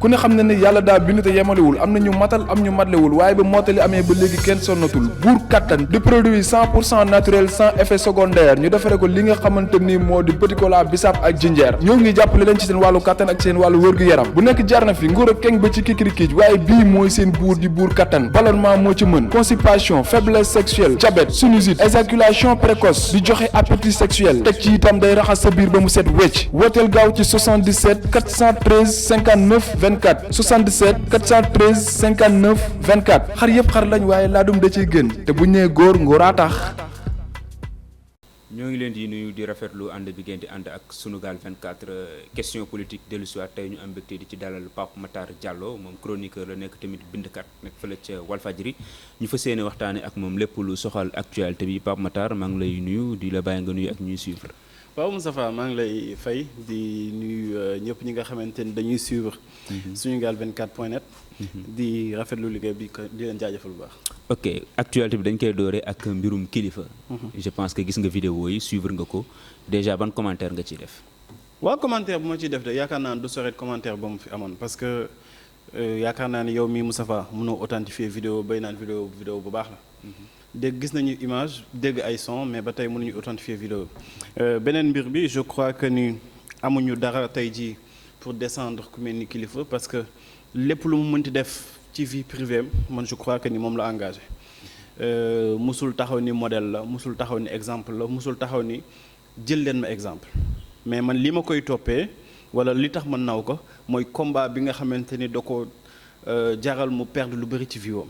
ku ne xam ne ne yàlla daa bind te yemalewul am na ñu matal am ñu matlewul waaye ba mottali amee ba léegi kenn sonnatul buur kattan di produit 100% naturel sans effet secondaire ñu defare ko li nga xamante ni moo di petit cola bisaab ak jinjeer ñoo ngi jàppale leen ci seen wàllu kattan ak seen wàllu wërgu-yaram bu nekk jarna fi nguur ak keng ba ci kikirikiij waaye bii mooy seen buur di buur kattan ballonnement moo ci mën constipation faiblesse sexuelle diabète sinusite éjaculation précoce di joxe appétit sexuel teg ci itam day raxas sa biir ba mu set wecc wooteel gaaw ci 77 413 59 24 77 413 59 24 xar yëpp xar lañ waaye laadum da ciy gën te bu ñu nee góor ngóoraa tax. ñoo ngi leen di nuyu di rafetlu ànd bi ngeen di ànd ak Sunugal 24 question politique dellu si waat tey ñu am mbégte di ci dalal Pape Matar Diallo moom chroniqueur la nekk tamit bindkat nekk fële ca Walfadjri ñu fas yéene waxtaane ak moom lépp lu soxal actualité bi Pape Matar maa ngi lay nuyu di la bàyyi nga nuyu ak ñuy suivre. waaw Moustapha maa ngi lay fay di nuyu ñëpp ñi nga xamante ni dañuy suivre. Sunugal 24.net. di rafetlu liggéey bi di leen jaajëfal bu baax. ok actualité bi dañ koy dooree ak mbirum kilifa. je pense que gis nga vidéo yi suivre nga ko déjà ban commentaire nga ciy def. waaw commentaire bu ma ciy def de yaakaar naa du soreet commentaire ba mu fi amoon parce que yaakaar naa ni yow mii Moustapha mënoo authentifier vidéo bay naan vidéo bu baax la. dégg gis nañu image dégg ay son mais ba tey mënuñu authentifier vidéo beneen mbir bi je crois que ni amuñu dara tey jii pour descendre ku mel ni kilifa parce que lépp lu mu mënti def ci vie privée man je crois que ni moom la engagé musul taxaw ni modèle la musul taxaw ni exemple la musul taxaw ni jël leen ma exemple mais man li ma koy toppee wala li tax man naw ko mooy combat bi nga xamante ni da ko jaral mu perdre lu bëri ci vie am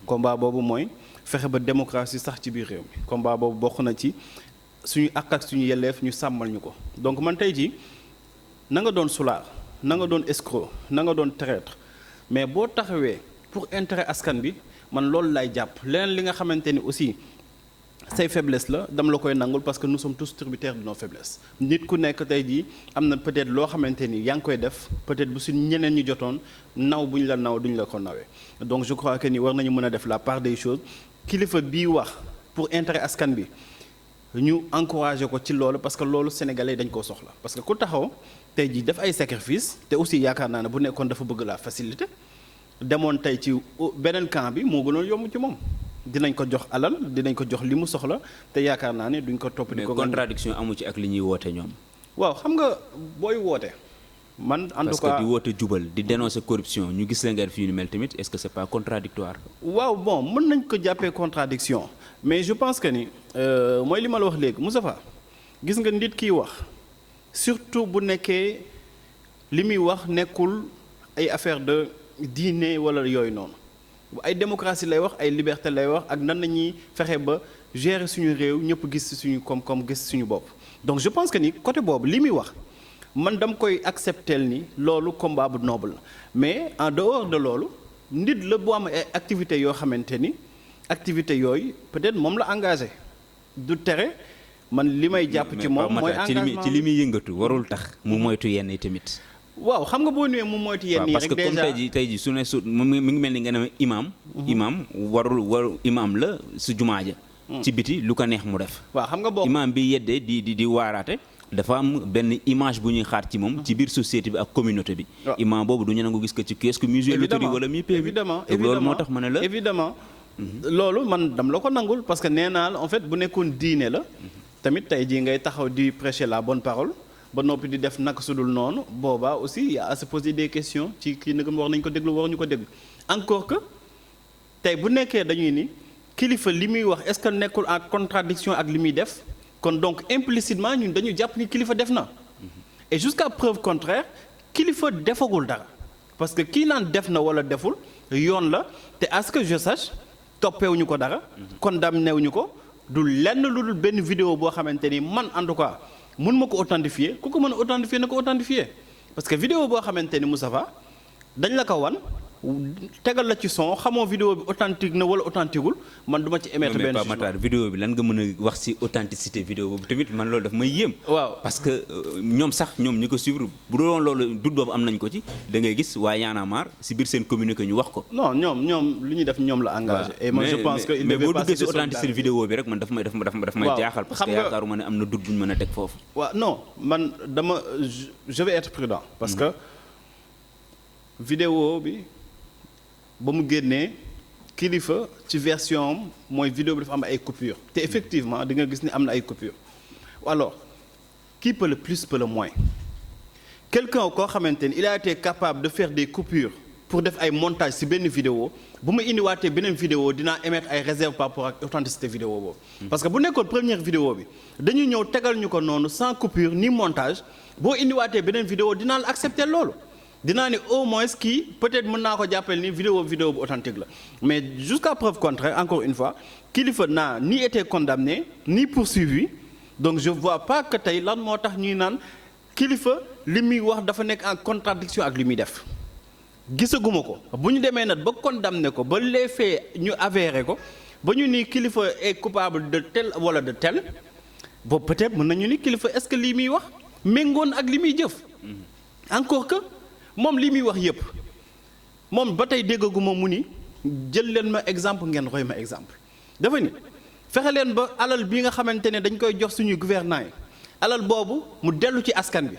combat boobu mooy fexe ba démocratie sax ci biir réew mi combat boobu bokk na ci suñu àq ak suñu yelleef ñu sàmmal ñu ko donc man tey jii na nga doon sulaar na nga doon escroc na nga doon traître mais boo taxawee pour intérêt askan bi man loolu laay jàpp leneen li nga xamante ni aussi say faiblesse la dama la koy nangul parce que nous sommes tous tributaires de nos faiblesses nit ku nekk tey jii am na peut-être loo xamante ni yaa ngi koy def peut-être bu si ñeneen ñi jotoon naw bu ñu la naw duñu la ko nawee donc je crois que ni war nañu mën a def la part des choses kilifa bii wax pour intérêt askan bi ñu encouragé ko ci loolu parce que loolu sénégalais dañ koo soxla parce que ku taxaw tey jii def ay sacrifice te aussi yaakaar naa ne bu nekkoon dafa bëgg la facilité demoon tey ci beneen camp bi moo gënoon yomb ci moom dinañ ko jox alal dinañ ko jox li mu soxla te yaakaar naa ne duñ ko topp di ko contradiction amu ci ak li ñuy woote ñoom. waaw xam nga booy woote man en tout cas parce que di woote jubal di dénoncer corruption ñu gis la nga def yu ni mel tamit est-ce que c'est pas contradictoire. waaw bon mën nañ ko jàppee contradiction mais je pense que ni mooy li ma la wax léegi Moustapha gis nga nit kiy wax surtout bu nekkee li muy wax nekkul ay affaire de diine wala yooyu noonu ay démocratie lay wax ay liberté lay wax ak nan nañuy fexe ba gérer suñu réew ñëpp gis suñu koom-koom gis suñu bopp donc je pense que ni côté boobu li muy wax man dama koy accepter ni loolu combat bu noble la mais en dehors de loolu nit la bu am ay activités yoo xamante ni activités yooyu peut-être moom la engagé du tere man li may jàpp ci moom mooy engagement ci li muy yëngatu warul tax mu moytu yenn yi tamit. waaw xam nga boo ñëwee mu moytu yenn yi parce que comme tey jii su ne mi ngi mel ni nga ne imam warul imam la su jumaa ja ci biti lu ko neex mu def. waaw xam nga boo imam bi yeddee di waaraate dafa am benn image bu ñuy xaar ci moom ci biir société bi ak communauté bi. imam boobu du ñu nangu gis ko ci kiosque musée loterie wala mi pay bi loolu moo tax ma ne la évidemment loolu man dam la ko nangul parce que nee naa la en fait bu nekkoon diine la tamit tey jii ngay taxaw di prêcher la bonne parole ba noppi di def naka sudul noonu boobaa aussi y a à se poser des questions ci kii nag war nañ ko déglu waruñu ko déglu encore que tey bu nekkee dañuy ni kilifa li muy wax est-ce que nekkul en contradiction ak li muy def kon donc implicitement ñun dañu jàpp ni kilifa def na et jusqu'à preuve contraire kilifa defagul dara parce que kii naan def na wala deful yoon la te à ce que je sache toppeewuñu ko dara condamné wuñu ko du lenn lu dul benn vidéo boo xamante ni man en tout cas mun ma ko authentifier ku ko mën a authentifier na ko authentifier parce que vidéo boo xamante ni Moustapha dañ la ko wan tegal la ci son xamoo vidéo bi authentique na wala authentiqueul man du ma ci émettre benn jugement. Matar vidéo bi lan nga mën a wax ci authenticité vidéo boobu tamit man loolu daf may yéem. waaw parce que ñoom sax ñoom ñi ko suivre bu doon loolu dut boobu am nañ ko ci da ngay gis waa Y'en a marre ci biir seen communiqué ñu wax ko. non ñoom lu ñuy def ñoom la engagé. et moi je pense que mais boo duggee ci authenticité vidéo bi rek man daf may jaaxal. parce que yaakaaruma ne am na dut bu ñu mën a teg foofu. waaw non man je vais être prudent parce que vidéo bi ba mu génnee kilifa ci version am mooy vidéo bi dafa am ay coupures te effectivement di nga gis ni am na ay coupures alors qui peut le plus peut le moins quelqu'un koo xamante ni il a été capable de faire des coupures pour def ay montage ci benn vidéo bu ma indiwaatee beneen vidéo dinaa émettre ay réserves par rapport ak authenticité vidéo boobu. parce que bu nekkoon première vidéo bi dañuy ñëw tegal ñu ko noonu sans coupure ni montage boo indiwaatee beneen vidéo dinaa la accepter loolu. dinaa ne au moins kii peut-être mën naa ko jàppale ni vidéo bu authentique la mais jusqu'à preuve contraire encore une fois Kilifeu n'a ni été condamné ni poursuivi donc je vois pas que tey lan moo tax ñuy naan Kilifeu li muy wax dafa nekk en contradiction ak li muy def gisaguma ko bu ñu demee nag ba condamné ko ba les faits ñu avéré ko ba ñu ni Kilifeu est coupable de tel wala de tel boobu peut-être mën nañu ni Kilifeu est-ce que lii muy wax méngoon ak li muy jëf encore que moom li muy wax yëpp moom ba tey déggaguma mu ni jël leen ma exemple ngeen roy ma exemple dafa ni fexe leen ba alal bi nga xamante ne dañ koy jox suñuy gouvernants yi alal boobu mu dellu ci askan bi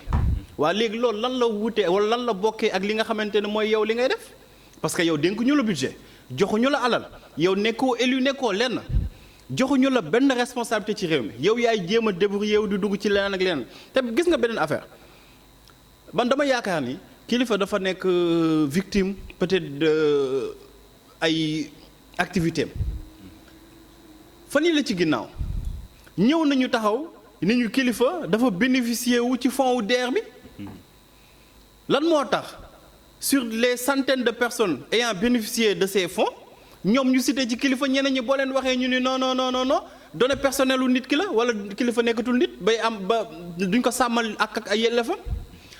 waa léegi loolu lan la wutee wala lan la bokkee ak li nga xamante ne mooy yow li ngay def parce que yow dénkuñu la budget joxuñu la alal yow nekkoo élu nekkoo lenn joxuñu la benn responsabilité ci réew mi yow yaay jéem a débrouiller yow di dugg ci leneen ak leneen te gis nga beneen affaire man dama yaakaar ni Kilifeu dafa nekk victime peut-être de ay activités fan yii la ci ginnaaw ñëw nañu taxaw ni ñu Kilifeu dafa bénéficier wu ci fonds wu DER bi lan moo tax sur les centaines de personnes ayant bénéficié de ces fonds ñoom ñu cité ci Kilifeu ñeneen ñi boo leen waxee ñu ni non données personnelles u nit ki la wala Kilifeu nekkatul nit bay am ba duñ ko sàmmal ak ay yelleefam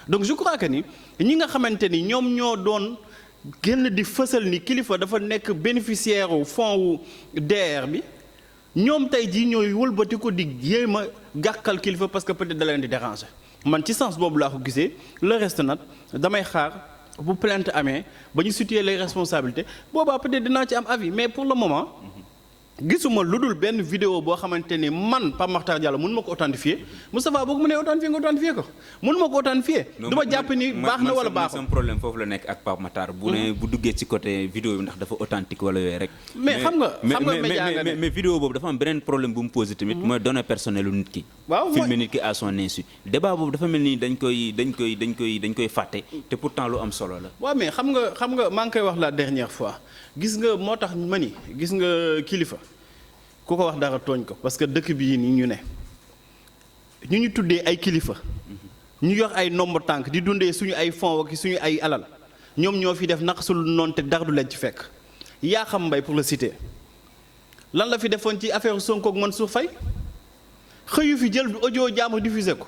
donc je crois que ni ñi nga xamante ni ñoom ñoo doon génn di fësal ni Kilifeu dafa nekk bénéficiaire wu fonds wu DER bi ñoom tey jii ñooy wëlbati ko di jéem a gàkkal Kilifeu parce que peut-être da leen di déranger man ci sens boobu laa ko gisee le reste nag damay xaar bu plainte amee ba ñu situer les responsabilités boobaa peut-être dinaa ci am avis mais pour le moment gisuma lu dul benn vidéo boo xamante ni man Pape Makhtar Diallo mënu ma ko authentifier Moustapha boo ko mënee authentifier nga authentifier ko mënu ma ko authentifier du ma jàpp ni baax na wala baaxul sama problème foofu la nekk ak Pape Makhtar bu ne bu duggee ci côté vidéo bi ndax dafa authentique wala yooyu rek mais xam nga média nga mais vidéo boobu dafa am beneen problème bu mu posé tamit mooy données personnelles u nit ki filmer nit ki à son insu débat boobu dafa mel ni dañ koy fàtte te pourtant lu am solo la waaw mais xam nga maa ngi koy wax la dernière fois gis nga moo tax ma ni gis nga Kilifeu ku ko wax dara tooñ ko parce que dëkk bii nii ñu ne ñu tuddee ay kilifa ñu yor ay nombre tànk di dundee suñu ay fonds ak suñu ay alal ñoom ñoo fi def naqasul noonu te dara du leen ci fekk yaa xam mbay pour le citer lan la fi defoon ci affaire Sonko ak Mansour Faye xëyu fi jël audio jàmbur diffusé ko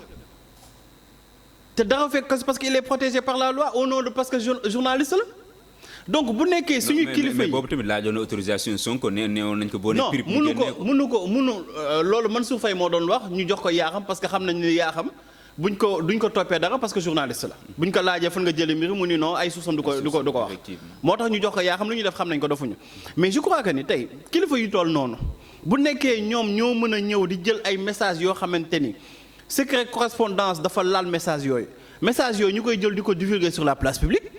te dara fekk parce que il est protégé par la loi au nom de parce que journaliste la donc bu nekkee suñu kilifa yi boobu tamit laajoon na autorisation Sonko neewoon nañ ko boo non mënu ko loolu Mansour Faye moo doon wax ñu jox ko Yakham parce que xam nañ ne Yakham duñ ko toppee dara parce que journaliste la buñ ko laajee fan nga jëlee mbir mu ni non ay sources du ko wax moo tax ñu jox ko Yakham lu ñu def xam nañ ko defuñu mais je crois que ni tey kilifa yu toll noonu bu nekkee ñoom ñoo mën a ñëw di jël ay messages yoo xamante ni secret correspondance dafa laal message yooyu ñu koy jël di ko divulguer sur la place publique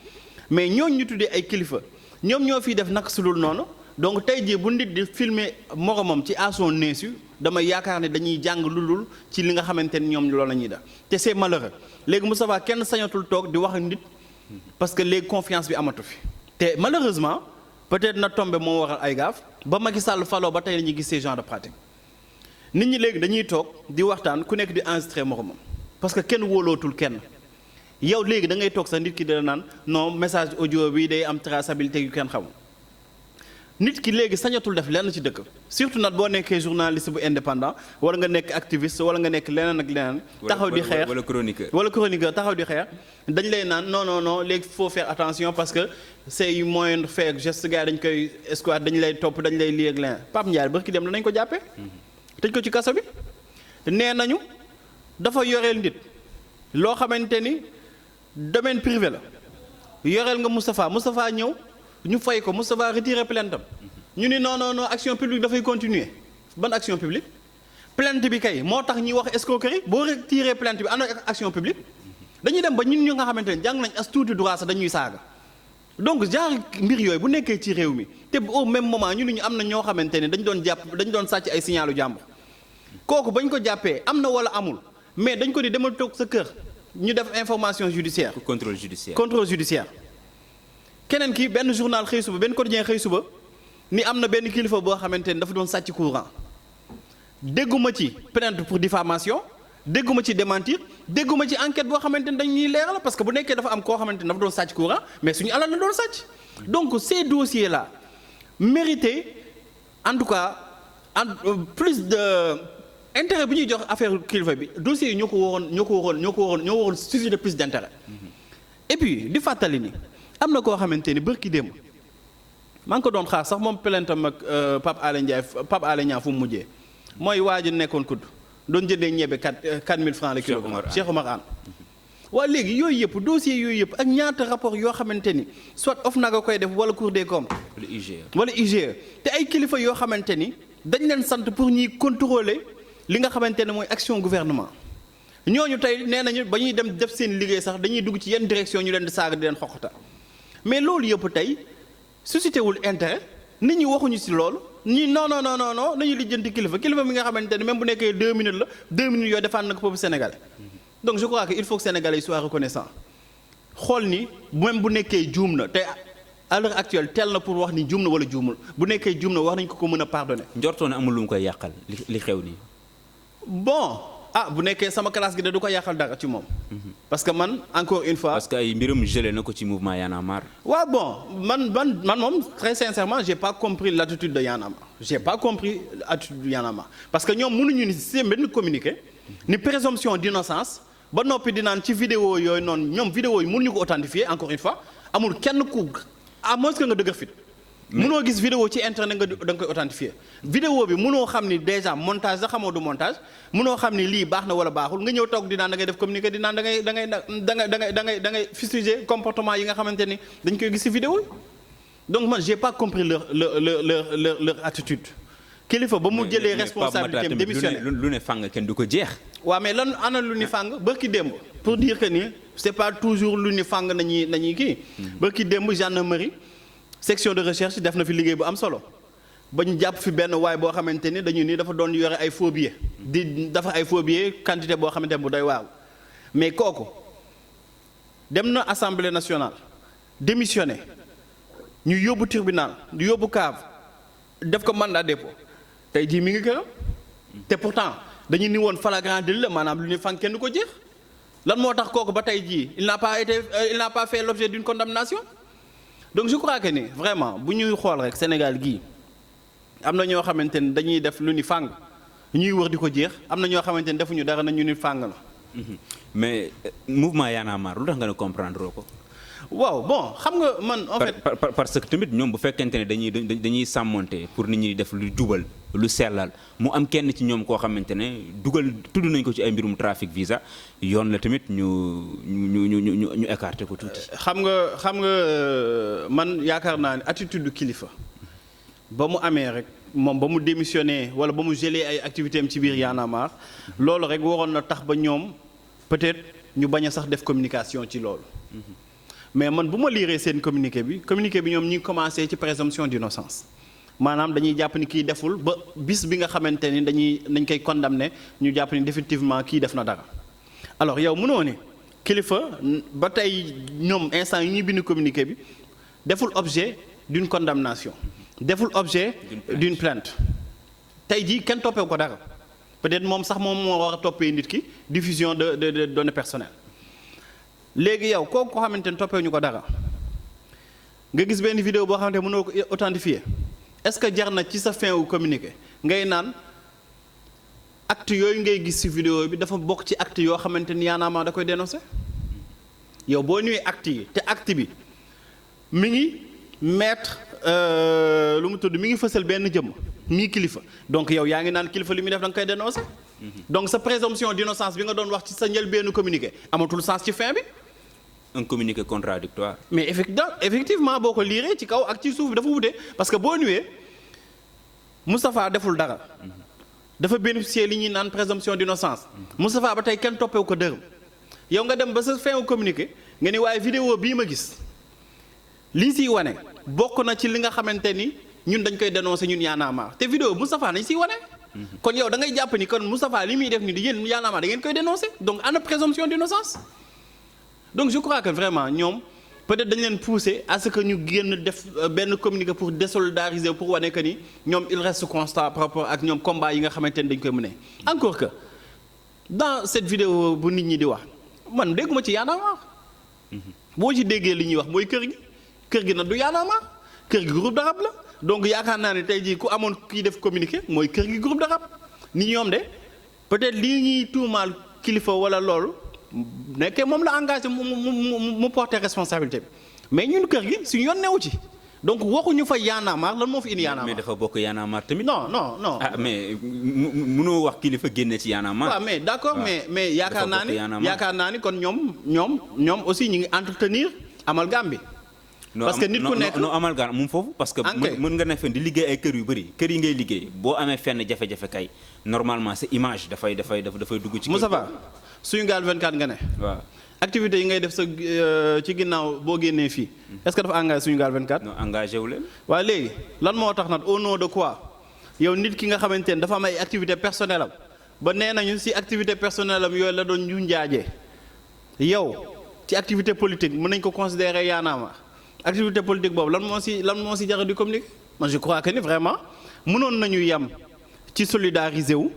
mais ñooñu ñu tuddee ay kilifa ñoom ñoo fiy def naka su dul noonu donc tey jii bu nit di filmer moromam ci à son insu dama yaakaar ne dañuy jàng lu dul ci li nga xamante ni ñoom loolu la ñuy def te c'est malheureux léegi Moustapha kenn sañatul toog di wax ak nit parce que léegi confiance bi amatu fi te malheureusement peut-être na tombé moo waral ay gaaf ba Macky Sall faloo ba tey la ñuy gis ces genre de pratique nit ñi léegi dañuy toog di waxtaan ku nekk di enregistrer moromam parce que kenn wóolootul kenn. yow léegi da ngay toog sax nit ki dana naan non message audio bi day am traçabilité yu kenn xamul nit ki léegi sañatul def lenn ci dëkk surtout nag boo nekkee journaliste bu indépendant wala nga nekk activiste wala nga nekk leneen ak leneen. taxaw di xeex wala chroniqueur taxaw di xeex dañ lay naan non léegi faut faire attention parce que c'est yu moyen fait ak geste gars dañ koy escouade dañ lay topp dañ lay lii ak leneen Pape Ndiaye barki dem danañ ko jàppee. tëj ko ci kaso bi nee nañu dafa yoreel nit loo xamante ni. domaine privé la yoreel nga Moustapha ñëw ñu fay ko Moustapha retiré plainte am ñu ni non action publique dafay continuer ban action publique plainte bi kay moo tax ñuy wax escroquerie boo retiré plainte bi ana action publique dañuy dem ba ñun ñu nga xamante ne jàng nañ as tuuti droit sax dañuy saaga donc genre mbir yooyu bu nekkee ci réew mi te au même moment ñu am na ñoo xamante ne dañ doon sàcc ay signalu jàmbur kooku bañ ko jàppee am na wala amul mais dañ ko di demal toog sa kër ñu def information judiciaire. contrôle judiciaire. keneen ki benn journal xëy suba benn quotidien xëy suba ni am na benn kilifa boo xamante ni dafa doon sàcc courant dégguma ci plainte pour diffamation dégguma ci démentir dégguma ci enquête boo xamante ni dañuy leeral parce que bu nekkee dafa am koo xamante ni dafa doon sàcc courant mais suñu alal la doon sàcc. donc ces dossiers là méritaient en tout cas plus de intérêt bi ñuy jox affaire kilifa bi dossiers yi ñoo waroon susciter plus d'intérêt. et puis di fàttali ni am na koo xamante ni bërki démb maa ngi ko doon xaar sax moom plaintam ak Pape Alé Niang fu mu mujjee mooy waa ji nekkoon kudd doon jëndee ñebe 4000 francs le kilo Cheikh Oumar Anne waa léegi yooyu yëpp dossiers yooyu yëpp ak ñaata rapport yoo xamante ni soit OFNAC a koy def wala Cour des comptes wala IGE te ay kilifa yoo xamante ni dañ leen sant pour ñuy contrôler li nga xamante ne mooy action gouvernement ñooñu tey nee nañu ba ñuy dem def seen liggéey sax dañuy dugg ci yenn direction ñu leen di saaga di leen xoqata mais loolu yëpp tey suscité wul intérêt nit ñi waxuñu ci loolu ñi non nañu lijjanti kilifa mi nga xamante ne même bu nekkee 2 minutes la 2 minutes yooyu defaan na ko peuple sénégalais donc je crois que il faut que sénégalais yi soient reconnaissants xool ni même bu nekkee juum na te à l'heure actuelle teel na pour wax ni juum na wala juumul bu nekkee juum na wax nañ ko mën a pardonner. njortoo ne amul lu mu koy yàqal li xew nii. bon bu nekkee sama classe gi de du ko yàqal dara ci moom. parce que man encore une fois. parce que ay mbirum gelé na ko ci mouvement Y'en a marre. waaw bon man moom très sincèrement j'ai pas compris l'attitude de Y'en a marre parce que ñoom mënuñu ni seen benn communiqué ni présomption d'innocence ba noppi di naan ci vidéo yooyu noonu ñoom vidéo yi mënuñu ko authentifier encore une fois amul kenn ku à moins que nga dëgg fit. mënoo gis vidéo ci internet da nga koy authentifier vidéo bi mënoo xam ni déjà montage da xamoo du montage mënoo xam ni lii baax na wala baaxul nga ñëw toog di naan da ngay def communiqué di naan da ngay fustiger comportement yi nga xamante ni dañ koy gis ci vidéo yi donc man j'ai pas compris leur attitude kilifa ba mu jëlee responsabilité am démissionné lu ne fàng kenn du ko jeex. waaw mais lan ana lu ni fàng bërki démb pour dire que ni c'est pas toujours lu ni fàng nañuy kii bërki démb gendarmerie section de recherche def na fi liggéey bu am solo ba ñu jàpp fi benn waay boo xamante ni dañu ni dafa doon yore ay faux billets dafa ay faux billets quantité boo xamante ne bu doy waaw mais kooku dem na assemblée nationale démissionné ñu yóbbu tribunal ñu yóbbu cave def ko mandat dépôt tey jii mi ngi këram te pourtant dañu ni woon flagrant délit la maanaam lu ñu fànk kenn du ko jeex lan moo tax kooku ba tey jii il n'a pas fait l'objet d'une condamnation. donc je crois que ni vraiment bu ñuy xool rek Sénégal gii am na ñoo xamante ni dañuy def lu ni fàng ñuy wër di ko jeex am na ñoo xamante ni defuñu dara na ñu ni fàng la. mais mouvement Y'en a marre lu tax nga ne comprendre ko. waaw bon xam nga man en fait. parce que tamit ñoom bu fekkente ne dañuy sàmmonte pour nit ñi def lu jubal lu sellal mu am kenn ci ñoom koo xamante ne tudd nañ ko ci ay mbirum trafic visa yoon la tamit ñu écarté ko tuuti. xam nga man yaakaar naa ne attitude du kilifa ba mu amee rek moom ba mu démissionné wala ba mu gelé ay activités am ci biir Y'en a marre loolu rek waroon na tax ba ñoom peut-être ñu bañ a sax def communication ci loolu. mais man bu ma liiree seen communiqué bi ñoom ñi ngi commencé ci présomption d'innocence maanaam dañuy jàpp ni kii deful ba bis bi nga xamante ni dañ koy condamné ñu jàpp ni définitivement kii def na dara alors yow mënoo ne kilifa ba tey ñoom instant yi ñuy bind communiqué bi deful objet d'une condamnation deful objet d'une plainte tey jii kenn toppee ko dara peut-être moom sax moom moo war a toppee nit ki diffusion de données personnelles léegi yow kooku ko xamante ni toppee ñu ko dara nga gis benn vidéo boo xamante mënoo ko authentifier est-ce que jar na ci sa fin wu communiqué ngay naan acte yooyu ngay gis ci vidéo bi dafa bokk ci acte yoo xamante ni Y'en a marre da koy dénoncer yow boo ñëwee acte yi te acte bi mi ngi mettre lu mu tudd mi ngi fësal benn jëmm mii kilifa donc yow yaa ngi naan kilifa li muy def da nga koy dénoncer donc sa présomption d'innocence bi nga doon wax ci sa njëlbeenu communiqué amatul sens ci fin bi. un communiqué contradictoire. mais effectivement boo ko liiree ci kaw ak ci suuf bi dafa wute parce que boo ñëwee Moustapha deful dara dafa bénéficier li ñuy naan présomption d'innocence Moustapha ba tey kenn toppewu ko dërëm yow nga dem ba sa fin wu communiqué nga ni waaye vidéo bii ma gis li siy wane bokk na ci li nga xamante ni ñun dañ koy dénoncer ñun Y'en a marre te vidéo Moustapha nañ siy wane. kon yow da ngay jàpp ni kon Moustapha li muy def ni di yéen Y'en a marre da ngeen koy dénoncer donc ana présomption d'innocence donc je crois que vraiment ñoom peut-être dañ leen pousser à ce que ñu génn def benn communiqué pour désolidariser pour wane que ni ñoom il reste constant par rapport ak ñoom combat yi nga xamante ni dañ koy mëne encore que dans cette vidéo bu nit ñi di wax man dégguma ci Y'en a marre boo ci déggee li ñuy wax mooy kër gi nag du Y'en a marre kër gi groupe de rap la donc yaakaar naa ne tey jii ku amoon kii def communiqué mooy kër gi groupe de rap ni ñoom de peut-être lii ñuy tuumaal kilifa wala loolu nekkee moom la engagé mu porter responsabilité bi mais ñun kër gi suñu yoon newu ci donc waxuñu fa Y'en a marre lan moo fi indi Y'en a marre. mais dafa bokk Y'en a marre tamit. non. ah mais mënoo wax kilifa génne ci Y'en a marre. waaw mais d'accord mais yaakaar naa ni kon ñoom aussi ñu ngi entretenir amalgame bi. parce que nit ku nekk non amalgame moom foofu parce que mën nga ne fen di liggéey ay kër yu bëri kër yi ngay liggéey boo amee fenn jafe-jafe kay normalement sa image dafay dugg ci. Moustapha Sunugal 24 nga ne. waaw activités yi ngay def sa ci ginnaaw boo génnee fii est-ce que dafa engagé Sunugal 24. non engagé wu leen. waaye léegi lan moo tax nag au nom de quoi yow nit ki nga xamante ne dafa am ay activité personnelle am ba nee nañu si activité personnelle am yooyu la doon ñu njaajee yow ci activité politique mën nañ ko considérer Y'en a marre activité politique boobu lan moo si jar di communiquer man je crois que ni vraiment mënoon nañu yem ci solidariser wu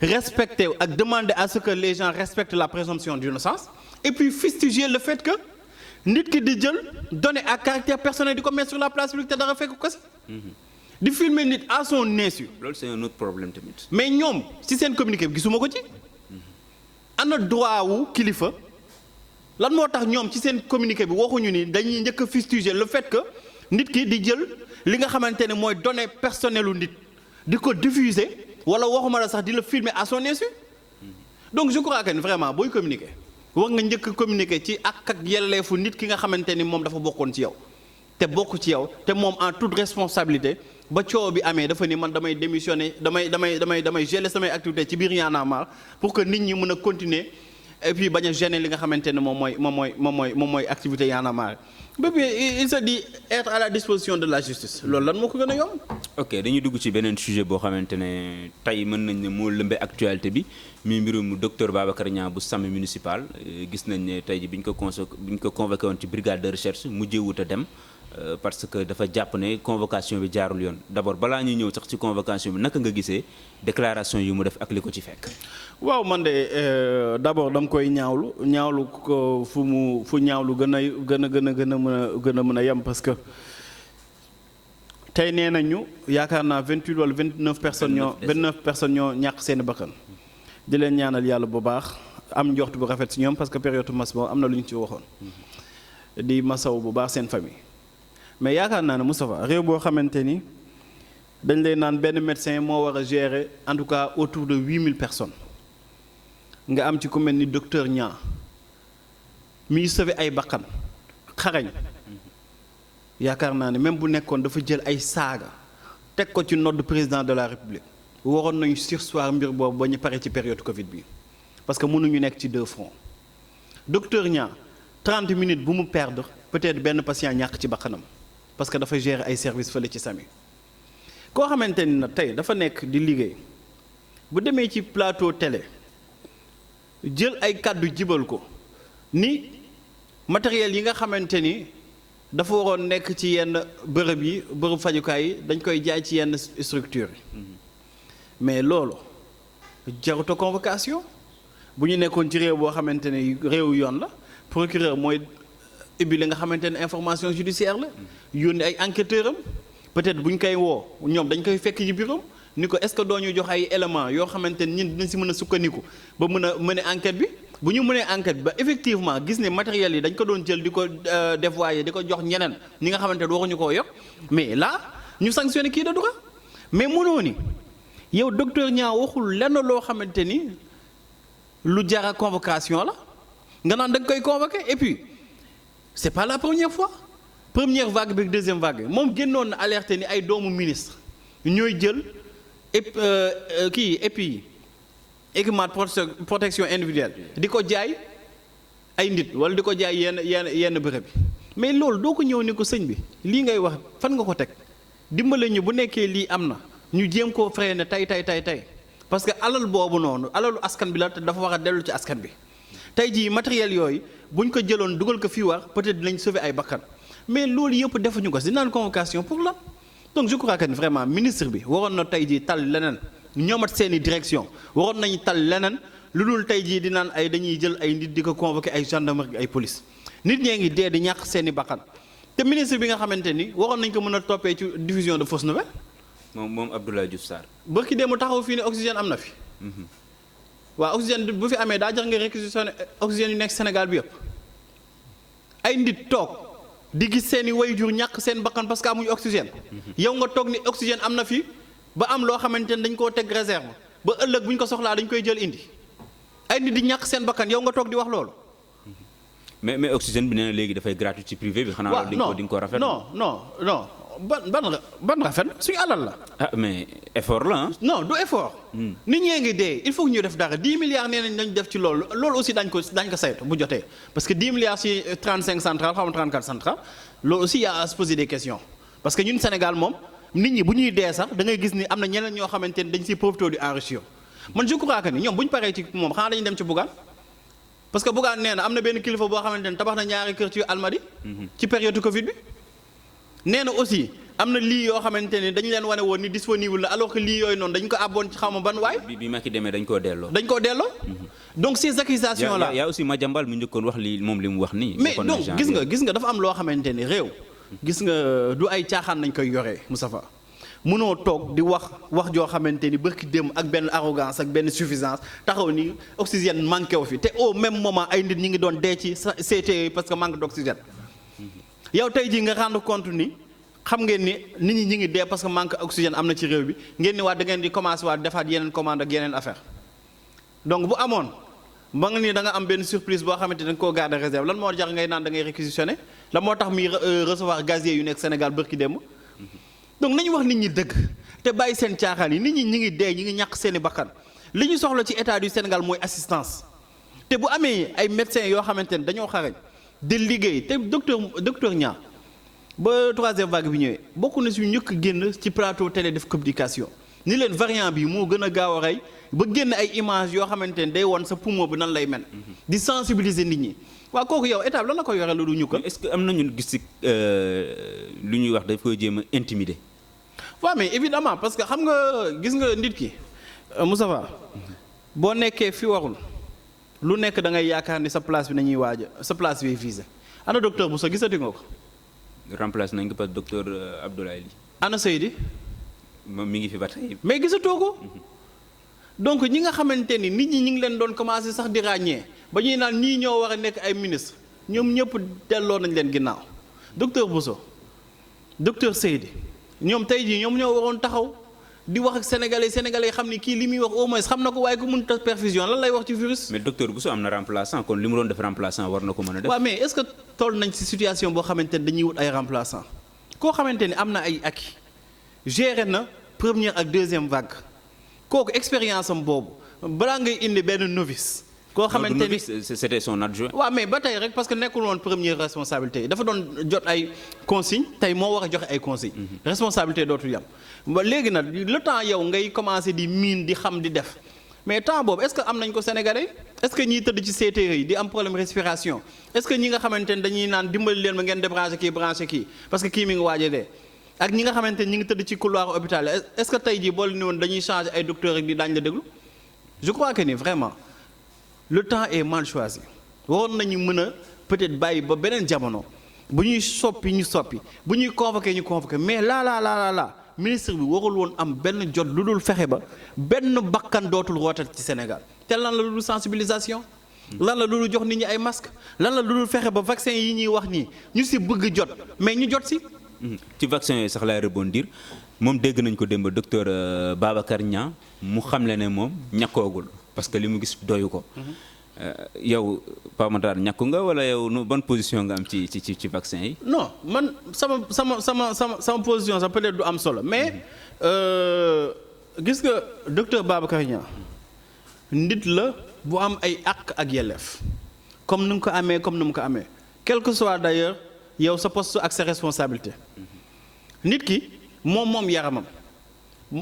respecter ak demander à ce que les gens respectent la présomption d'innocence et puis fustiger le fait que nit ki di jël données à caractère personnel di ko mettre sur la place publique te dara fekk ko si di filmer nit à son insu. loolu c'est un autre problème tamit. mais ñoom si seen communiqué bi gisuma ko ci ana droit wu kilifa lan moo tax ñoom ci seen communiqué bi waxuñu ni dañuy njëkk a fustiger le fait que nit ki di jël li nga xamante ne mooy données personnelles u nit di ko diffuser wala waxuma la sax di la filmer à son insu donc je crois que vraiment booy communiquer war nga njëkk communiquer ci ak yelleefu nit ki nga xamante ni moom dafa bokkoon ci yow te bokk ci yow te moom en toute responsabilité ba coow bi amee dafa ni man damay démissionner damay geler samay activité ci biir Y'en a marre pour que nit ñi mën a continuer et puis bañ a gêner li nga xamante ne moom mooy activité Y'en a marre ba puis il se dit être à la disposition de la justice loolu lan moo ko gën a yomb. ok dañuy dugg ci beneen sujet boo xamante ne tey mën nañ ne moo lëmbee actualité bi mi mbirum docteur Babacar Niang bu SAMU municipal gis nañ ne tey ji bi ñu ko convoqué woon ci brigade de recherche mujjee wut a dem parce que dafa jàpp ne convocation bi jaarul yoon d'abord balaa ñuy ñëw sax ci convocation bi naka nga gisee déclaration yu mu def ak li ko ci fekk. waaw man de d'abord dama koy ñaawlu ko fu ñaawlu gën a mën a yem parce que tey nee nañu yaakaar naa 28 wala 29 personnes ñoo ñàkk seen bakkan di leen ñaanal yàlla bu baax am njort bu rafet si ñoom parce que période mas boobu am na lu ñu ci waxoon di masaw bu baax seen famille mais yaakaar naa ne Moustapha réew boo xamante ni dañ lay naan benn médecin moo war a gérer en tout cas autour de 8000 personnes nga am ci ku mel ni docteur Niang miy sauver ay bakkan xarañ yaakaar naa ne même bu nekkoon dafa jël ay saaga teg ko ci nodd président de la république waroon nañu surseoir mbir boobu ba ñu pare ci période Covid bi parce que mënuñu nekk ci deux fronts docteur Niang 30 minutes bu mu perdre peut-être benn patient ñàkk ci bakkanam parce que dafa gérer ay services fële ci SAMU koo xamante ni nag tey dafa nekk di liggéey bu demee ci plateau télé jël ay kàddu jibal ko ni matériel yi nga xamante ni dafa waroon nekk ci yenn bërëb fajukaay yi dañ koy jaay ci yenn structure yi mais loolu jaruta convocation bu ñu nekkoon ci réew boo xamante ne réew yoon la procureur mooy ubbi li nga xamante ne information judiciaire la yónni ay enquêteur am peut-être bu ñu koy woo ñoom dañ koy fekk ci bureau ni ko est-ce que doo ñu jox ay éléments yoo xamante ne ñun dinañ si mën a sukkandiku ba mën a mener enquête bi bu ñu mënee enquête bi ba effectivement gis ne matériel yi dañ ko doon jël di ko dévoyer di ko jox ñeneen ñi nga xamante ne waxuñu koo yor mais là ñu sanctionné kii de droit mais mënoo ni yow docteur Niang waxul lenn loo xamante ni lu jara convocation la nga naan da nga koy convoqué et puis c'est pas la première fois première vague bi deuxième vague moom génnoon na alerté ni ay doomu ministre ñooy jël équipement de protection individuelle di ko jaay ay nit wala di ko jaay yenn bërëb bi mais loolu doo ko ñëw ni ko sëñ bi lii ngay wax fan nga ko teg dimbale ñu bu nekkee lii am na ñu jéem koo freiner tey parce que alal boobu noonu alalu askan bi la te dafa war a dellu ci askan bi tey jii matériel yooyu buñ ko jëloon dugal ko fii wax peut-être dinañ sauver ay bakkan mais loolu yëpp defuñu ko si naan convocation pour la donc je crois que vraiment ministre bi waroon na tey jii tal leneen ñoomat seeni direction waroon nañu tal leneen lu dul tey jii di naan ay dañuy jël ay nit di ko convoquer ay gendarmerie ay police nit ñee ngi dee di ñàkk seeni bakkan te ministre bi nga xamante ni waroon nañ ko mën a toppee ci diffusion de fausses nouvelles. moom Abdoulaye Diouf Sarr. bërki dee mu taxaw fii ne oxygène am na fi. waaw oxygène bu fi amee daa jar nga réquisitionné oxygène yu nekk Sénégal bi yëpp ay nit toog di gis seeni waajur ñàkk seen bakkan parce que amuñu oxygène. yow nga toog ni oxygène am na fi ba am loo xamante ne dañ koo teg réserve ba ëllëg bu ñu ko soxlaa dañ koy jël indi ay nit di ñàkk seen bakkan yow nga toog di wax loolu. mais oxygène bi nee na léegi dafay gratuit ci privé bi. xanaa loolu di nga ko rafet. non ban rafet suñu alal la. ah mais effort la ah. non du effort. nit ñee ngi dee il faut que ñu def dara 10 milliards nee nañ dañ def ci loolu aussi dañ ko saytu bu jotee parce que 10 milliards ci 35 centrales xam nga 34 centrales loolu aussi y a à se poser des questions parce que ñun Sénégal moom nit ñi bu ñuy dee sax da ngay gis ni am na ñeneen ñoo xamante ni dañ siy profité di enrichir man je crois que ni ñoom bu ñu paree ci moom xanaa dañuy dem ci Bougane parce que Bougane nee na am na benn kilifa boo xamante ni tabax na ñaari kër ci Almadi. ci période Covid bi. nee na aussi am na lii yoo xamante ne dañu leen wane woon ni disponible la alors que lii yooyu noonu dañ ko àbboon ci xaw ma ban waay. bi Macky demee dañ koo delloo. donc ces accusations là. yaa aussi Madiambal mu njëkkoon wax lii moom li mu wax nii. mais donc gis nga dafa am loo xamante ni réew. gis nga du ay caaxaan nañ koy yoree Moustapha mënoo toog di wax joo xamante ni bërki démb ak benn arrogance ak benn suffisance taxaw ni oxygène manqué wu fi te au même moment ay nit ñi ngi doon dee ci CTE parce que manque d'oxygène. yow tey jii nga rendre compte ni xam ngeen ni nit ñi ngi dee parce que manque oxygène am na ci réew bi ngeen ni waat da ngeen di commencé waat defaat yeneen commande ak yeneen affaire donc bu amoon ba nga ni da nga am benn surprise boo xamante ne da nga koo garder réserve lan moo jar ngay naan da ngay réquisitionné lan moo tax muy recevoir gazier yu nekk Sénégal bërki démb donc nañu wax nit ñi dëgg te bàyyi seen caaxaan yi nit ñi ñi ngi dee ñi ngi ñàkk seeni bakkan li ñu soxla ci état du Sénégal mooy assistance te bu amee ay médecins yoo xamante ne dañoo xarañ di liggéey te docteur Niang ba troisième vague bi ñëwee bokk na suñu ñëkk génn ci plateau télé def communication ni leen variant bi moo gën a gaaw a rey ba génn ay image yoo xamante ne day won sa poumon bi nan lay mel di sensibiliser nit ñi waaw kooku yow état lan la koy yore lu du ñu ko. est-ce que am nañu gis lu ñuy wax daf koy jéem a intimider. waaw mais évidemment parce que xam nga gis nga nit ki Moustapha boo nekkee fi warul lu nekk da ngay yaakaar ni sa place bi nañuy waaja sa place bi visé ana docteur Bousso gisati nga ko. remplacé nañ ko par docteur Abdoulaye Ly. ana Seydi. moom mi ngi fi ba tey. mais gisatoo ko. donc ñi nga xamante ni nit ñi ñu ngi leen doon commencé sax di ràññee ba ñuy naan ñii ñoo war a nekk ay ministre ñoom ñëpp delloo nañ leen ginnaaw docteur Bousso docteur Seydi ñoom tey jii ñoom ñoo waroon taxaw di wax ak sénégalais xam ni kii li muy wax au moins xam na ko waaye ku mënut a perfusion lan lay wax ci virus. mais docteur Bousso am na remplaçant kon li mu doon def remplaçant war na ko mën a def. waaw mais est-ce que toll nañ ci situation boo xamante ne dañuy wut ay remplaçant koo xamante ni am na ay acquis géré na première ak deuxième vague kooku expérience am boobu balaa ngay indi benn novice. koo xamante ni c'était son adjoint. waaw mais ba tey rek parce que nekkul woon première responsabilité dafa doon jot ay consignes tey moo war a joxe ay consignes. responsabilité dootul yam ba léegi nag le temps yow ngay commencer di miin di xam di def mais temps boobu est-ce que am nañ ko Sénégalais est-ce que ñiy tëdd ci CTE yi di am problème respiration est-ce que ñi nga xamante ne dañuy naan dimbali leen ma ngeen débranché kii branché kii parce que kii mi ngi waaj a dee ak ñi nga xamante ne ñi ngi tëdd ci couloir hôpital est-ce que tey jii boole ni woon dañuy changer ay docteurs rek di daañu la déglu je crois que ni vraiment. le temps est mal choisi waroon nañu mën a peut-être bàyyi ba beneen jamono bu ñuy soppi ñu soppi bu ñuy convoqué ñu convoqué mais là ministre bi warul woon am benn jot lu dul fexe ba benn bakkan dootul rootal ci Sénégal te lan la lu dul sensibilisation. lan la lu dul jox nit ñi ay masques lan la lu dul fexe ba vaccin yi ñuy wax nii ñu si bëgg jot mais ñu jot si. ci vaccin yooyu sax laay rebondir moom dégg nañ ko démb docteur Babacar Niang mu xamle ne moom ñàkkoogul. parce que li mu gis doyu ko. yow Pape Matar ñàkku nga wala yow ban position nga am ci vaccin yi. non man sama position sax peut-être du am solo mais gis nga docteur Babacar Niang nit la bu am ay àq ak yelleef comme ni mu ko amee quel que soit d'ailleurs yow sa poste ak sa responsabilité nit ki moom yaramam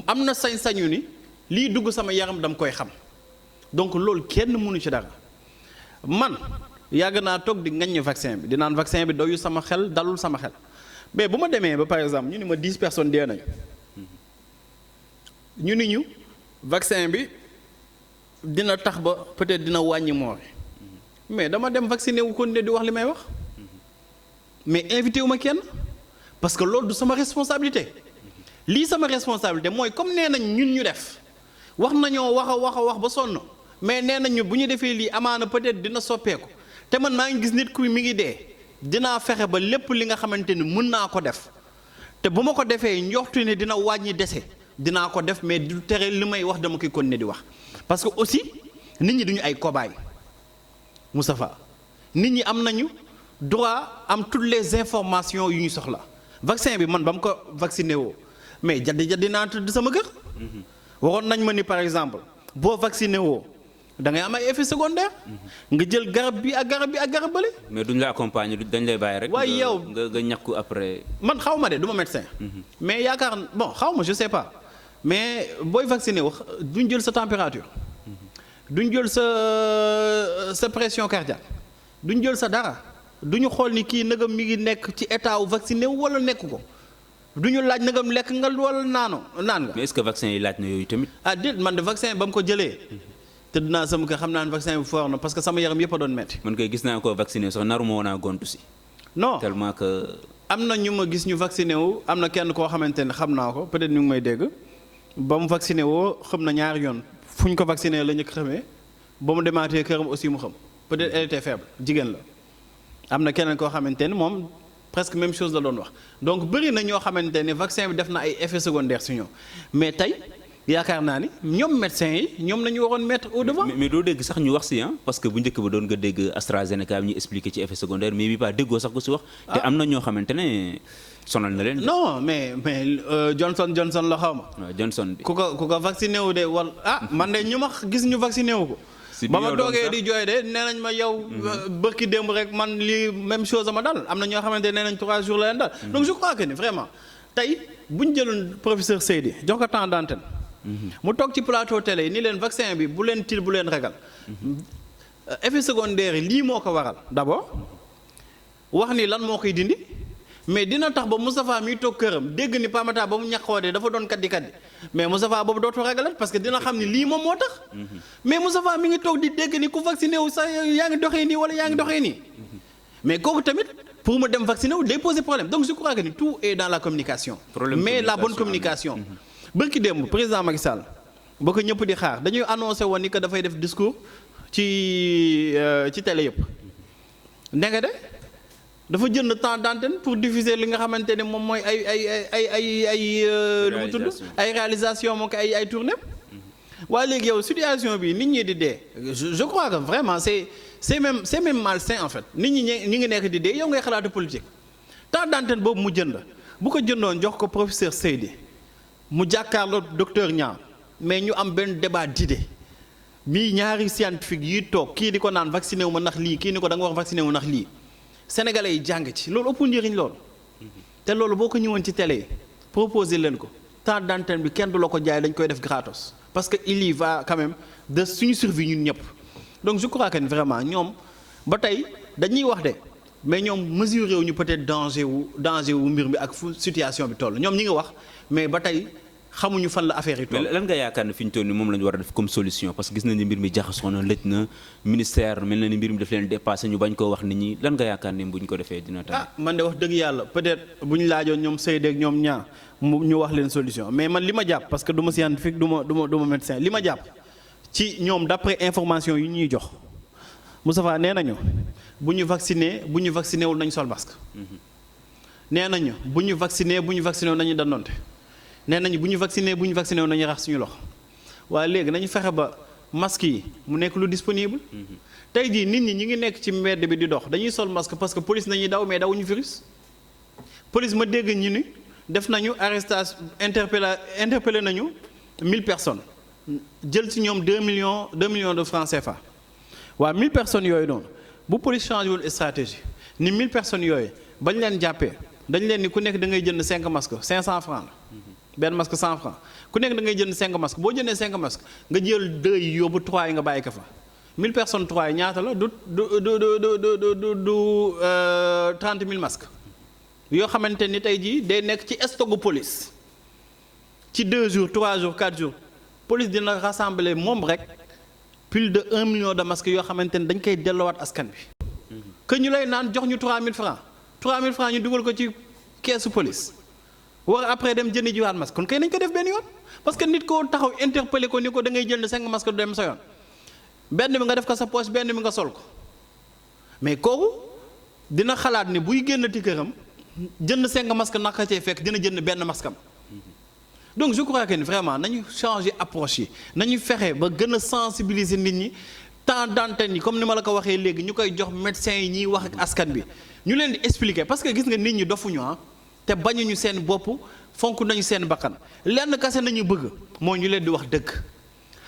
am na sañ-sañu ni lii dugg sama yaram dama koy xam donc loolu kenn mënu ci dara man yàgg naa toog di ngañ vaccin bi di naan vaccin bi doyu sama xel dalul sama xel mais bu ma demee ba par exemple ñu ni ma 10 personnes dee nañu ñu ni ñu vaccin bi dina tax ba peut-être dina wàññi moor mais dama dem vacciné wu ko ne di wax li may wax mais invité wu ma kenn parce que loolu du sama responsabilité lii sama responsabilité mooy comme nee nañ ñun ñu def wax nañoo wax ba sonn mais nee nañu bu ñu defee lii amaana peut-être dina soppeeku te man maa ngi gis nit ku mi ngi dee dinaa fexe ba lépp li nga xamante ni mën naa ko def te bu ma ko defee njoxtu ne dina wàññi dese dinaa ko def mais du tere li may wax dama koy continuer di wax parce que aussi nit ñi duñu ay cobaye Moustapha nit ñi am nañu droit am toutes les informations yu ñu soxla vaccin bi man ba mu ko vacciné woo mais jaddi naa tëdd sama kër waroon nañ ma ni par exemple boo vacciné woo da ngay am ay effets secondaires nga jël garab bi ak garab bële. mais duñ la accompagner dañ lay bàyyi rek. waaye yow nga ñàkku après. man xaw ma de du ma médecin. mais yaakaar bon xaw ma je sais pas mais booy vacciné wax duñ jël sa température. duñ jël sa pression cardiaque duñ jël sa dara duñu xool ni kii nagam mi ngi nekk ci état wu vacciné wu wala nekk ko duñu laaj nagam lekk nga wala naan nga. mais est-ce que vaccin yi laaj na yooyu tamit. ah déet man de vaccin ba mu ko jëlee. tëdd naa sama kër xam naa ne vaccin bi fort na parce que sama yaram yëpp a doon metti. man koy gis naa ko vacciné sax naruma woon a gontu si. non tellement que. am na ñu ma gis ñu vacciné wu am na kenn koo xamante ne xam naa ko peut-être ñu ngi may dégg ba mu vacciné woo xam na ñaari yoon fu ñu ko vacciné la ñu xamee ba mu demaatee këram aussi mu xam peut-être elle était faible jigéen la. am na keneen koo xamante ne moom presque même chose la doon wax donc bëri na ñoo xamante ne vaccin bi def na ay effets secondaires si ñoom mais tey. yaakaar naa ni ñoom médecins yi ñoom la ñu waroon mettre au devant. mais doo dégg sax ñu wax si parce que bu njëkk ba doon nga dégg AstraZeneca bi ñu expliqué ci effet secondaire mais bi pas déggoo sax ko si wax. te am na ñoo xamante ne sonal na leen. non mais Johnson la xaw ma. waaw Johnson bi ku ko vacciné wu de wala man de ñu ma gis ñu vacciné wu ko. ba ma toogee di jooy de nee nañ ma yow. bërki démb rek man lii même chose ma dal am na ñoo xamante ne nee nañ 3 jours la leen dal. donc je crois que ni vraiment tey bu ñu jëloon professeur Seydi jox ko temps d'antenne. mu toog ci plateau télé ni leen vaccin bi bu leen tiit bu leen ragal effet secondaire yi lii moo ko waral d'abord wax ni lan moo koy dindi mais dina tax ba Moustapha mi toog këram dégg ni Pamata ba mu ñàkkoodee dafa doon kaddi mais Moustapha boobu dootu ragalat parce que dina xam ni lii moom moo tax mais Moustapha mi ngi toog di dégg ni ku vacciné wu sax yaa ngi doxee nii wala yaa ngi doxee nii mais kooku tamit pour mu dem vacciné wu day poser problème donc je crois que ni tout est dans la communication mais la bonne communication bërki démb président Macky Sall ba ko ñëpp di xaar dañuy annoncé woon ni que dafay def discours ci télé yëpp ndenge de dafa jënd temps d'antenne pour diffuser li nga xamante ne moom mooy ay lu mu tudd ay réalisation moo ko ay tournée waaye léegi yow situation bi nit ñi di dee je crois que vraiment c'est même malsain en fait nit ñi ñi ngi nekk di dee yow ngay xalaatu politique temps d'antenne boobu mu jënd bu ko jëndoon jox ko professeur Seydi mu jàkkaarloo docteur Niang mais ñu am benn débat d'idée bii ñaari scientifique yi toog kii di ko naan vacciné wu ma ndax lii kii ni ko da nga wax vacciné wu ndax lii sénégalais yi jàng ci loolu ëpp njëriñ loolu te loolu boo ko ñëwoon ci télé yi proposer leen ko temps d'antenne bi kenn du la ko jaay dañ koy def gratos parce que il y va quand même de suñu survie ñun ñëpp donc je crois que vraiment ñoom ba tey dañuy wax de mais ñoom mesuré wu ñu peut-être danger wu mbir mi ak fu situation bi toll ñoom ñi ngi wax mais ba tey xamuñu fan la affaire yi toll. lan nga yaakaar ne fi ñu toll nii moom la ñu war a def comme solution parce que gis nañ ni mbir mi jaxasoo na lëj na ministère mel na ni mbir mi daf leen dépassé ñu bañ koo wax nit ñi lan nga yaakaar ne bu ñu ko defee dina tax. man de wax dëgg yàlla peut-être bu ñu laajoon ñoom Seydou ak ñoom ñaar ñu wax leen solution mais man li ma jàpp parce que du ma scientifique du ma médecin li ma jàpp ci ñoom d'après information yi ñuy jox Moustapha nee nañu bu ñu vacciné wul nañu sol masque. nee nañu bu ñu vacciné wul nañu dandoonte. nee nañu bu ñu vacciné wul nañu rax suñu loxo waaye léegi nañu fexe ba masque yi mu nekk lu disponible. tey jii nit ñi ngi nekk ci mbedd bi di dox dañuy sol masque parce que police nañuy daw mais dawuñu virus. police ma dégg ñu ni def nañu arrestation interpellé nañu 1000 personnes jël ci ñoom 2 millions de francs CFA. waa 1000 personnes yooyu noonu bu police changé wul stratégie ni 1000 personnes yooyu bañ leen jàppee dañ leen ni ku nekk da ngay jënd 5 masques 500 francs la benn masque 100 francs ku nekk da ngay jënd 5 masques boo jëndee 5 masques nga jël 2 yi yóbbu 3 yi nga bàyyi ko fa 1000 personnes 3 yi ñaata la du 30 000 masques yoo xamante ni tey jii day nekk ci stocku police ci 2 jours 3 jours 4 jours police dina rassembler moom rek plus de 1 million de masques yoo xamante ni dañ koy delloowaat askan bi que ñu lay naan jox ñu 3000 francs 3000 francs ñu dugal ko ci keesu police war après dem jëndi jiwaat masque kon kay nañ ko def benn yoon parce que nit ko taxaw interpellé ko ni ko da ngay jënd 5 masques du dem sa yoon benn bi nga def ko sa poche benn bi nga sol ko mais kooku dina xalaat ni buy génn ti këram jënd 5 masques naka cee fekk dina jënd benn masque am donc je crois que ni vraiment nañu changer approche yi nañu fexe ba gën a sensibiliser nit ñi temps d'antenne yi comme ni ma la ko waxee léegi ñu koy jox médecins yi ñuy wax ak askan bi ñu leen di expliquer parce que gis nga nit ñi dofuñu te bañuñu seen bopp fonk nañu seen bakkan lenn kase nañu bëgg moo ñu leen di wax dëgg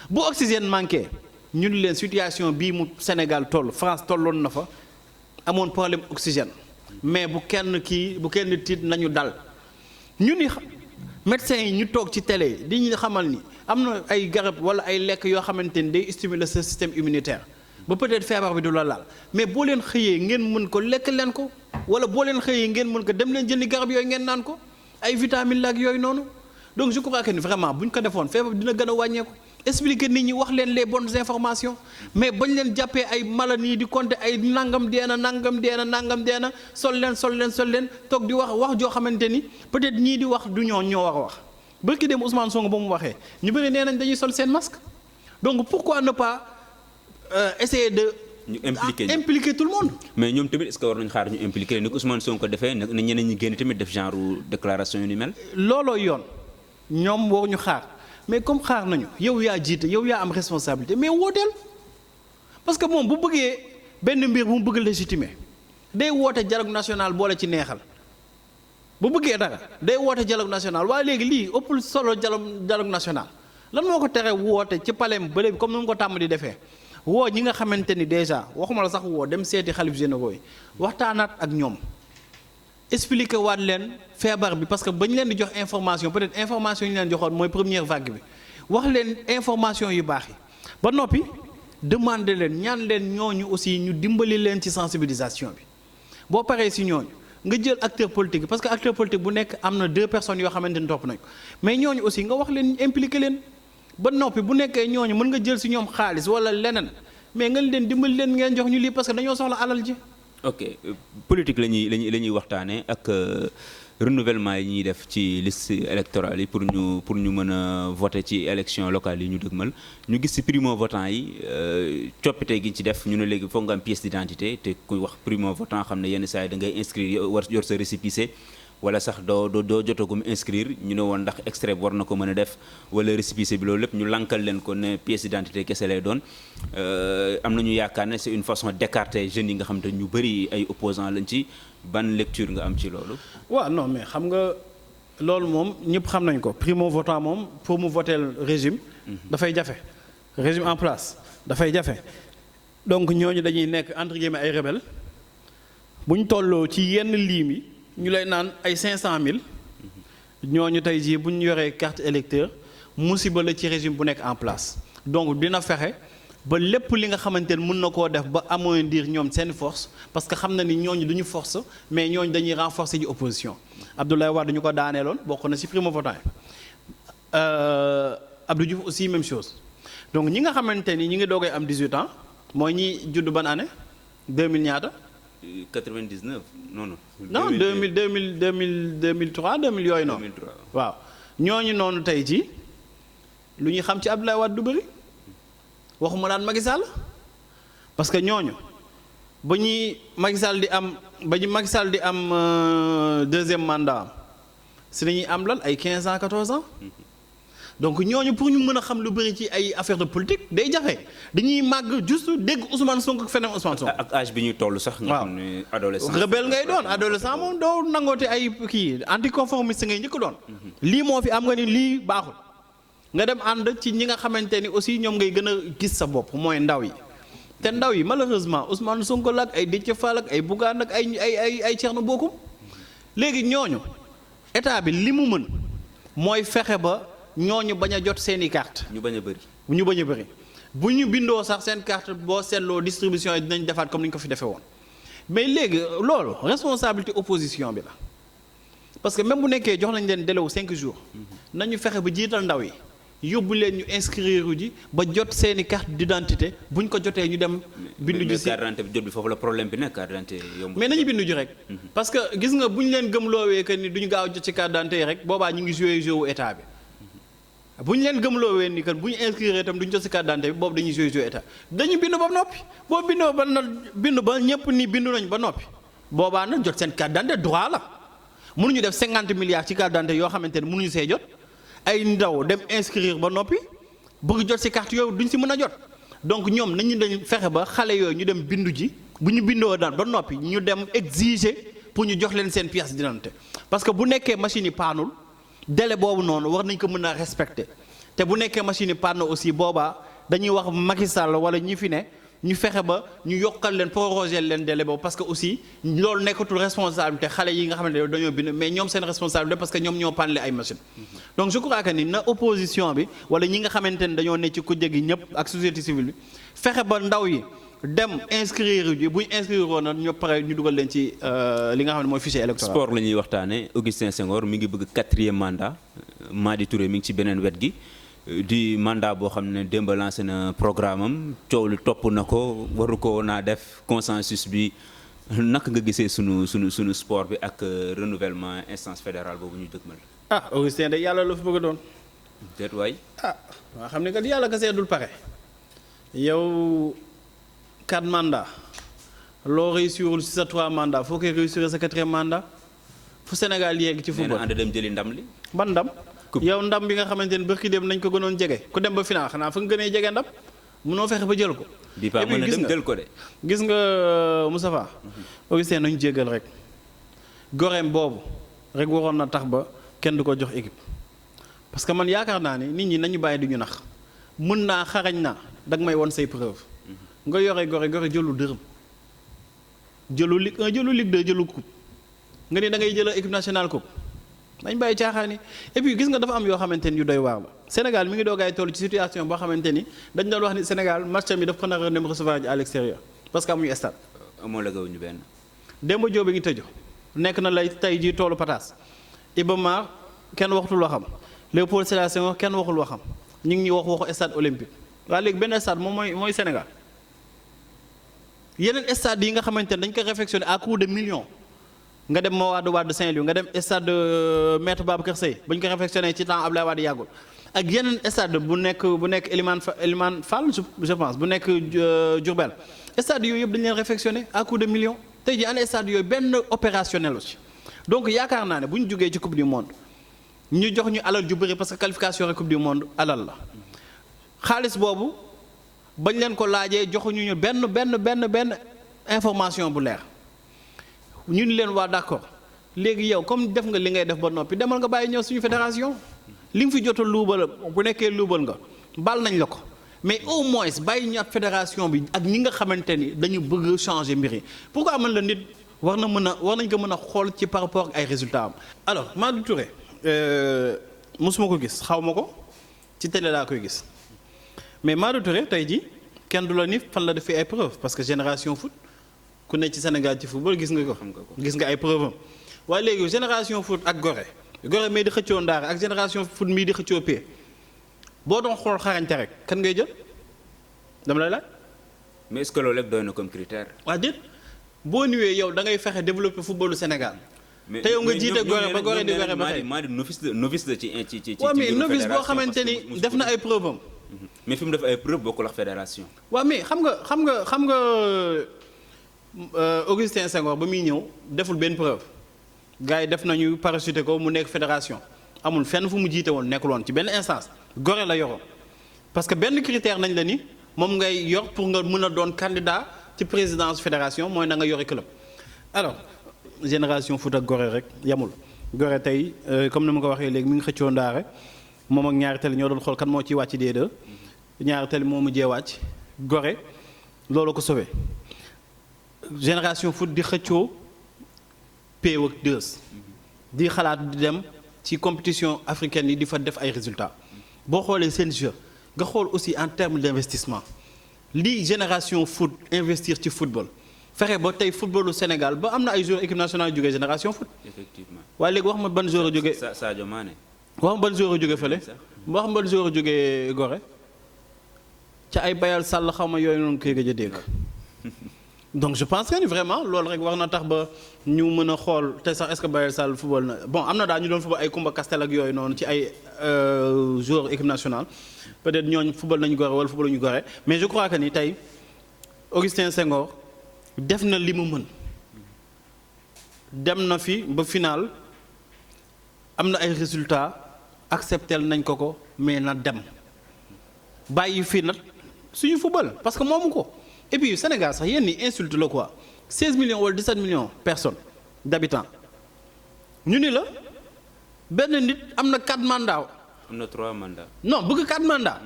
bu oxygène manqué ñun leen situation bii mu Sénégal toll France tolloon na fa amoon problème oxygène mais bu kenn tiit nañu dal ñu ni médecins yi ñu toog ci télé di ñu xamal ni am na ay garab wala ay lekk yoo xamante ni day stimuler sa système immunitaire ba peut-être feebar bi du la laal mais boo leen xëyee ngeen mën ko lekk leen ko wala boo leen xëyee ngeen mën ko dem leen jëndi garab yooyu ngeen naan ko ay vitamines la ak yooyu noonu donc je crois que ni vraiment bu ñu ko defoon feebar bi dina gën a wàññeeku expliquer nit ñi wax leen les bonnes informations mais bañ leen jàppee ay maladies di compter ay nangam deena sol leen toog di wax joo xamante ni peut-être ñii di wax du ñoo war a wax bërki dem Ousmane Sonko ba mu waxee ñu bëri nee nañ dañuy sol seen masque donc pourquoi ne pas essayer de ñu impliquer tout le monde. mais ñoom tamit est-ce que war nañu xaar ñu impliquer ni ko Ousmane Sonko defee na ñeneen ñi génn tamit def genre déclaration yu ni mel. looloo yoon ñoom waruñu xaar mais comme xaar nañu yow yaa jiite yow yaa am responsabilité mais wooteel parce que moom bu bëggee benn mbir bu mu bëgg légitimer day woote dialogue national boole ci neexal bu bëggee dara day woote dialogue national waaye léegi lii ëppul solo dialogue national lan moo ko tere woote ci palais bële bi comme ni mu ko tàmm di defee. woo ñi nga xamante ni déjà waxuma la sax woo dem seeti xalif généraux yi waxtaanaat ak ñoom expliquer waat leen feebar bi parce que ba ñu leen di jox information peut-être information yi ñu leen joxoon mooy première vague bi wax leen information yu baax yi ba noppi demander leen ñaan leen ñooñu aussi ñu dimbali leen ci sensibilisation bi boo paree si ñooñu nga jël acteur politique parce que acteur politique bu nekk am na 2 personnes yoo xamante ni topp nañ ko mais ñooñu aussi nga wax leen impliquer leen. ba noppi bu nekkee ñooñu mën nga jël ci ñoom xaalis walla leneen mais nga leen dimbali leen ngeen jox ñu lii parce que dañoo soxla alal ji. ok politique la ñuy waxtaanee ak renouvellement yi ñuy def ci liste électorale yi pour ñu mën a voter ci élection locale yi ñu dëgmal ñu gis ci primo votant yi coppite gi ci def ñu ne léegi foog nga am pièce d'identité te ku wax primo votant xam ne yenn saa yi da ngay inscrire yor sa récépissé. wala sax doo jotagum inscrire ñu ne woon ndax extrait war na ko mën a def wala récépissé bi loolu lépp ñu lankal leen ko ne pièce d'identité kese lay doon am nañu yaakaar ne c'est une façon d'écarter jeunes yi nga xam te ñu bëri ay opposants lañ ci ban lecture nga am ci loolu. waaw non mais xam nga loolu moom ñëpp xam nañ ko primo votant moom pour mu voter régime. dafay jafe régime en place dafay jafe donc ñooñu dañuy nekk entre guillemets ay rebelles bu ñu tolloo ci yenn lim yi. ñu lay naan ay 500000 ñooñu tey jii bu ñu yoree carte électeur musiba la ci régime bu nekk en place donc dina fexe ba lépp li nga xamante ne mën na koo def ba amoindrir ñoom seen force parce que xam na ni ñooñu duñu force mais ñooñu dañuy renforcer ji opposition Abdoulaye Wade ñu ko daaneeloon bokk na ci primo votant yi Abdou Diouf aussi même chose donc ñi nga xamante ni ñi ngi doogay am 18 ans mooy ñi judd ban année 2000 ñaata. 99 non. non 2003 yooyu noonu. 2003 waaw ñooñu noonu tey jii lu ñuy xam ci Abdoulaye Wade du bëri waxuma daan Macky Sall parce que ñooñu ba ñuy Macky Sall di am deuxième mandat si nañuy am lan ay 15 ans 14 ans. donc ñooñu pour ñu mën a xam lu bëri ci ay affaire de politique day jafe dañuy màgg juste dégg Ousmane Sonko ak feneen Ousmane Sonko. ak âge bi ñuy toll sax. nga xam ne adolescent. rebelle ngay doon adolescent moom doo nangoote ay kii anticonformiste ngay njëkk doon. lii moo fi am nga ni lii baaxul nga dem ànd ci ñi nga xamante ni aussi ñoom ngay gën a gis sa bopp mooy ndaw yi te ndaw yi malheureusement Ousmane Sonko la ak ay Déthié Fall ak ay Bougane ak ay Thierno Bocoum léegi ñooñu état bi li mu mën mooy fexe ba ñooñu bañ a jot seeni carte ñu bañ a bëri. ñu bañ a bëri bu ñu bindoo sax seen carte boo seetloo distribution yi dinañ defaat comme ni ñu ko fi defee woon mais léegi loolu responsabilité opposition bi la parce que même bu nekkee jox nañ leen délai wu 5 jours nañu fexe ba jiital ndaw yi yóbbu leen ñu inscrire ji ba jot seeni carte d'identité buñ ko jotee ñu dem. bindu ji si carte d'identité bi jot bi foofu la problème bi nekk carte d'identité yomb. mais nañu bindu ji rek. parce que gis nga bu ñu leen gëmloowee que ni duñu gaaw jot ci carte d'identité yi rek boobaa ñu ngi joué jeu wu état bi. bu ñu leen gëmloowee ni que bu ñu inscrire itam duñu jot ci carte d'identité bi boobu dañuy joué jeu état dañu bindu ba noppi boo bindoo ba bindu ba ñëpp ni bindu nañ ba noppi boobaa nag jot seen carte d'identité droit la mënuñu def 50 milliards ci carte d'identité yoo xamante ne mënuñu see jot. ay ndaw dem inscrire ba noppi bëgg jot ci carte yooyu duñ ci mën a jot donc ñoom nañu dañ fexe ba xale yooyu ñu dem bindu ji bu ñu bindoo daan ba noppi ñu dem exiger pour ñu jox leen seen pièce d'identité parce que bu nekkee machine yi paanul délai boobu noonu war nañ ko mën a respecter te bu nekkee machine yi paan aussi boobaa dañuy wax Macky Sall wala ñi fi ne ñu fexe ba ñu yokkal leen proroger leen délai boobu parce que aussi loolu nekkatul responsabilité xale yi nga xamante ne dañoo bind mais ñoom seen responsabilité parce que ñoom ñoo panle ay machine donc je crois que ni na opposition bi wala ñi nga xamante ne dañoo ne ci kujje gi ñëpp ak société civile bi fexe ba ndaw yi dem inscrire ji bu ñu inscrire woon na ñu pare ñu dugal leen ci li nga xam ne mooy fichier électoral. sport la ñuy waxtaanee Augustin Senghor mi ngi bëgg 4e mandat Madi Touré mi ngi ci beneen wet gi. di mandat boo xam ne démb lancé na programme am coow li topp na ko waru ko naa def consensus bi naka nga gisee sunu sport bi ak renouvellement instance fédérale boobu ñu dëgmal. ah Augustin de yàlla la fi bëgg a doon. déet waay. waa xam ne kat yàlla ka seedul pare yow 4 mandats loo réussirul ci sa 3 mandats foo koy réussir sa 4e mandat fu Sénégal yegg ci football. nee na ànd dem jëli ndam li. ban ndam. yow ndam bi nga xamante ne bërki dem nañ ko gënoon jege ku dem ba final xanaa fa nga gënee jege ndam mënoo fexe ba jël ko. bi pa mën na dem jël ko de. gis nga Moustapha Augustin nañu jéggal rek goreem boobu rek waroon na tax ba kenn du ko jox équipe parce que man yaakaar naa ni nit ñi nañu bàyyi du ñu nax mën naa xarañ naa danga may won say preuve nga yore gore jëlu dërëm jëlu Ligue 1 jëlu Ligue 2 jëlu coupe nga ni da ngay jël équipe nationale coupe dañ bàyyi caaxaan yi et puis gis nga dafa am yoo xamante ni yu doy waar la Sénégal mi ngi doogaay toll ci situation boo xamante ni dañ doon wax ni Sénégal match mi daf ko nar a dem recevoir ji à l'extérieur parce que amuñu stade. amoo la gawuñu benn. Demba Diop ngi tëju nekk na lay tey jii toolu pataas Iba Mar kenn waxtul waxam Léopold Sédar Senghor kenn waxul waxam ñu ngi ñuy waxu stade olympique waaye léegi benn stade moom mooy Sénégal yeneen stade yi nga xamante ni dañ ko réfectionné à coût de millions. nga dem Mawade Wade Saint-Louis nga dem stade Maître Babacar Seye ba ñu ko réfectionné ci temps Abdoulaye Wade yàggul ak yeneen stade bu nekk Elimane Fall je pense bu nekk Diourbel stade yooyu yëpp dañu leen réfectionné à coup de millions tey jii ana stade yooyu benn opérationnel aussi donc yaakaar naa ne bu ñu jógee ci coupe du monde ñu jox ñu alal ju bëri parce que qualification rek coupe du monde alal la xaalis boobu bañ leen ko laajee joxuñu ñu benn information bu leer. ñu ni leen waa d'accord léegi yow comme def nga li ngay def ba noppi demal nga bàyyi ñëw suñu fédération li nga fi jot a luubal bu nekkee luubal nga baal nañ la ko mais au moins bàyyi ñaat fédération bi ak ñi nga xamante ni dañu bëgg changer mbir yi pourquoi mën la nit war nañ ko mën a xool ci par rapport ak ay résultats am. alors Madi Touré mosuma ko gis xaw ma ko ci télé laa koy gis mais Madi Touré tey ji kenn du la ni fan la defee ay preuves parce que génération foot. ku ne ci Sénégal ci football gis nga ko gis nga ay preuve am waaye léegi génération foot ak Gorée mii di xëccoo Ndaara ak génération foot mii di xëccoo Pie boo doon xool xarañte rek kan ngay jël dama lay laaj. mais est-ce que loolu lépp doy na comme critère. waa déet boo niwee yow da ngay fexe développer footballu Sénégal. te yow nga jiite Gorée ba Gorée di Gorée ba tey. Maa di novice la ci waaw mais novice boo xamante ni def na ay preuve am. mais fi mu def ay preuve bokkul ak fédération. waaw mais xam nga. Augustin Senghor ba muy ñëw deful benn preuve gars yi def nañu parachuté ko mu nekk fédération amul fenn fu mu jiite woon nekkul woon ci benn instance Gorée la yoroon parce que benn critère nañ la ni moom ngay yor pour nga mën a doon candidat ci présidence fédération mooy na nga yore club. alors génération foot ak Gorée rek yamul Gorée tey comme ni ma ko waxee léegi mi ngi xëccoo Ndaare moom ak ñaari tali ñoo doon xool kan moo ciy wàcc D2 ñaari tali moo mujjee wàcc Gorée loolu ko sauvé. génération foot di xëccoo PO2 di xalaat di dem ci compétition africaine yi di fa def ay résultats boo xoolee seen jeu nga xool aussi en termes d'investissement lii génération foot investir ci football fexe ba tey footballu Sénégal ba am na ay joueurs équipe nationale jógee génération foot. effectivement waaye léegi wax ma ban joueur a jógee. Sadio Mané. wax ma ban joueur a jógee fële. wax ma ban joueur a jógee Gorée ca ay bayal sàll xaw ma yooyu noonu koy gëj a dégg. donc je pense que ni vraiment loolu rek war na tax ba ñu mën a xool te sax est-ce que Bayel Sall football na bon am na daal ñu doon football ay Kumba Castel ak yooyu noonu ci ay joueurs équipe nationale peut-être ñooñu football nañu Gorée wala football nañu Gorée mais je crois que ni tey Augustin Senghor def na li mu mën dem na fi ba final am na ay résultats accepté nañ ko mais na dem bàyyi fii nag suñu football parce que moomu ko. Et puis Sénégal sax yenn ni insulte la quoi 16 millions wala 17 millions personnes d'habitants ñu ni la benn nit am na 4 mandats. am na 3 mandats. non bëgg 4 mandats.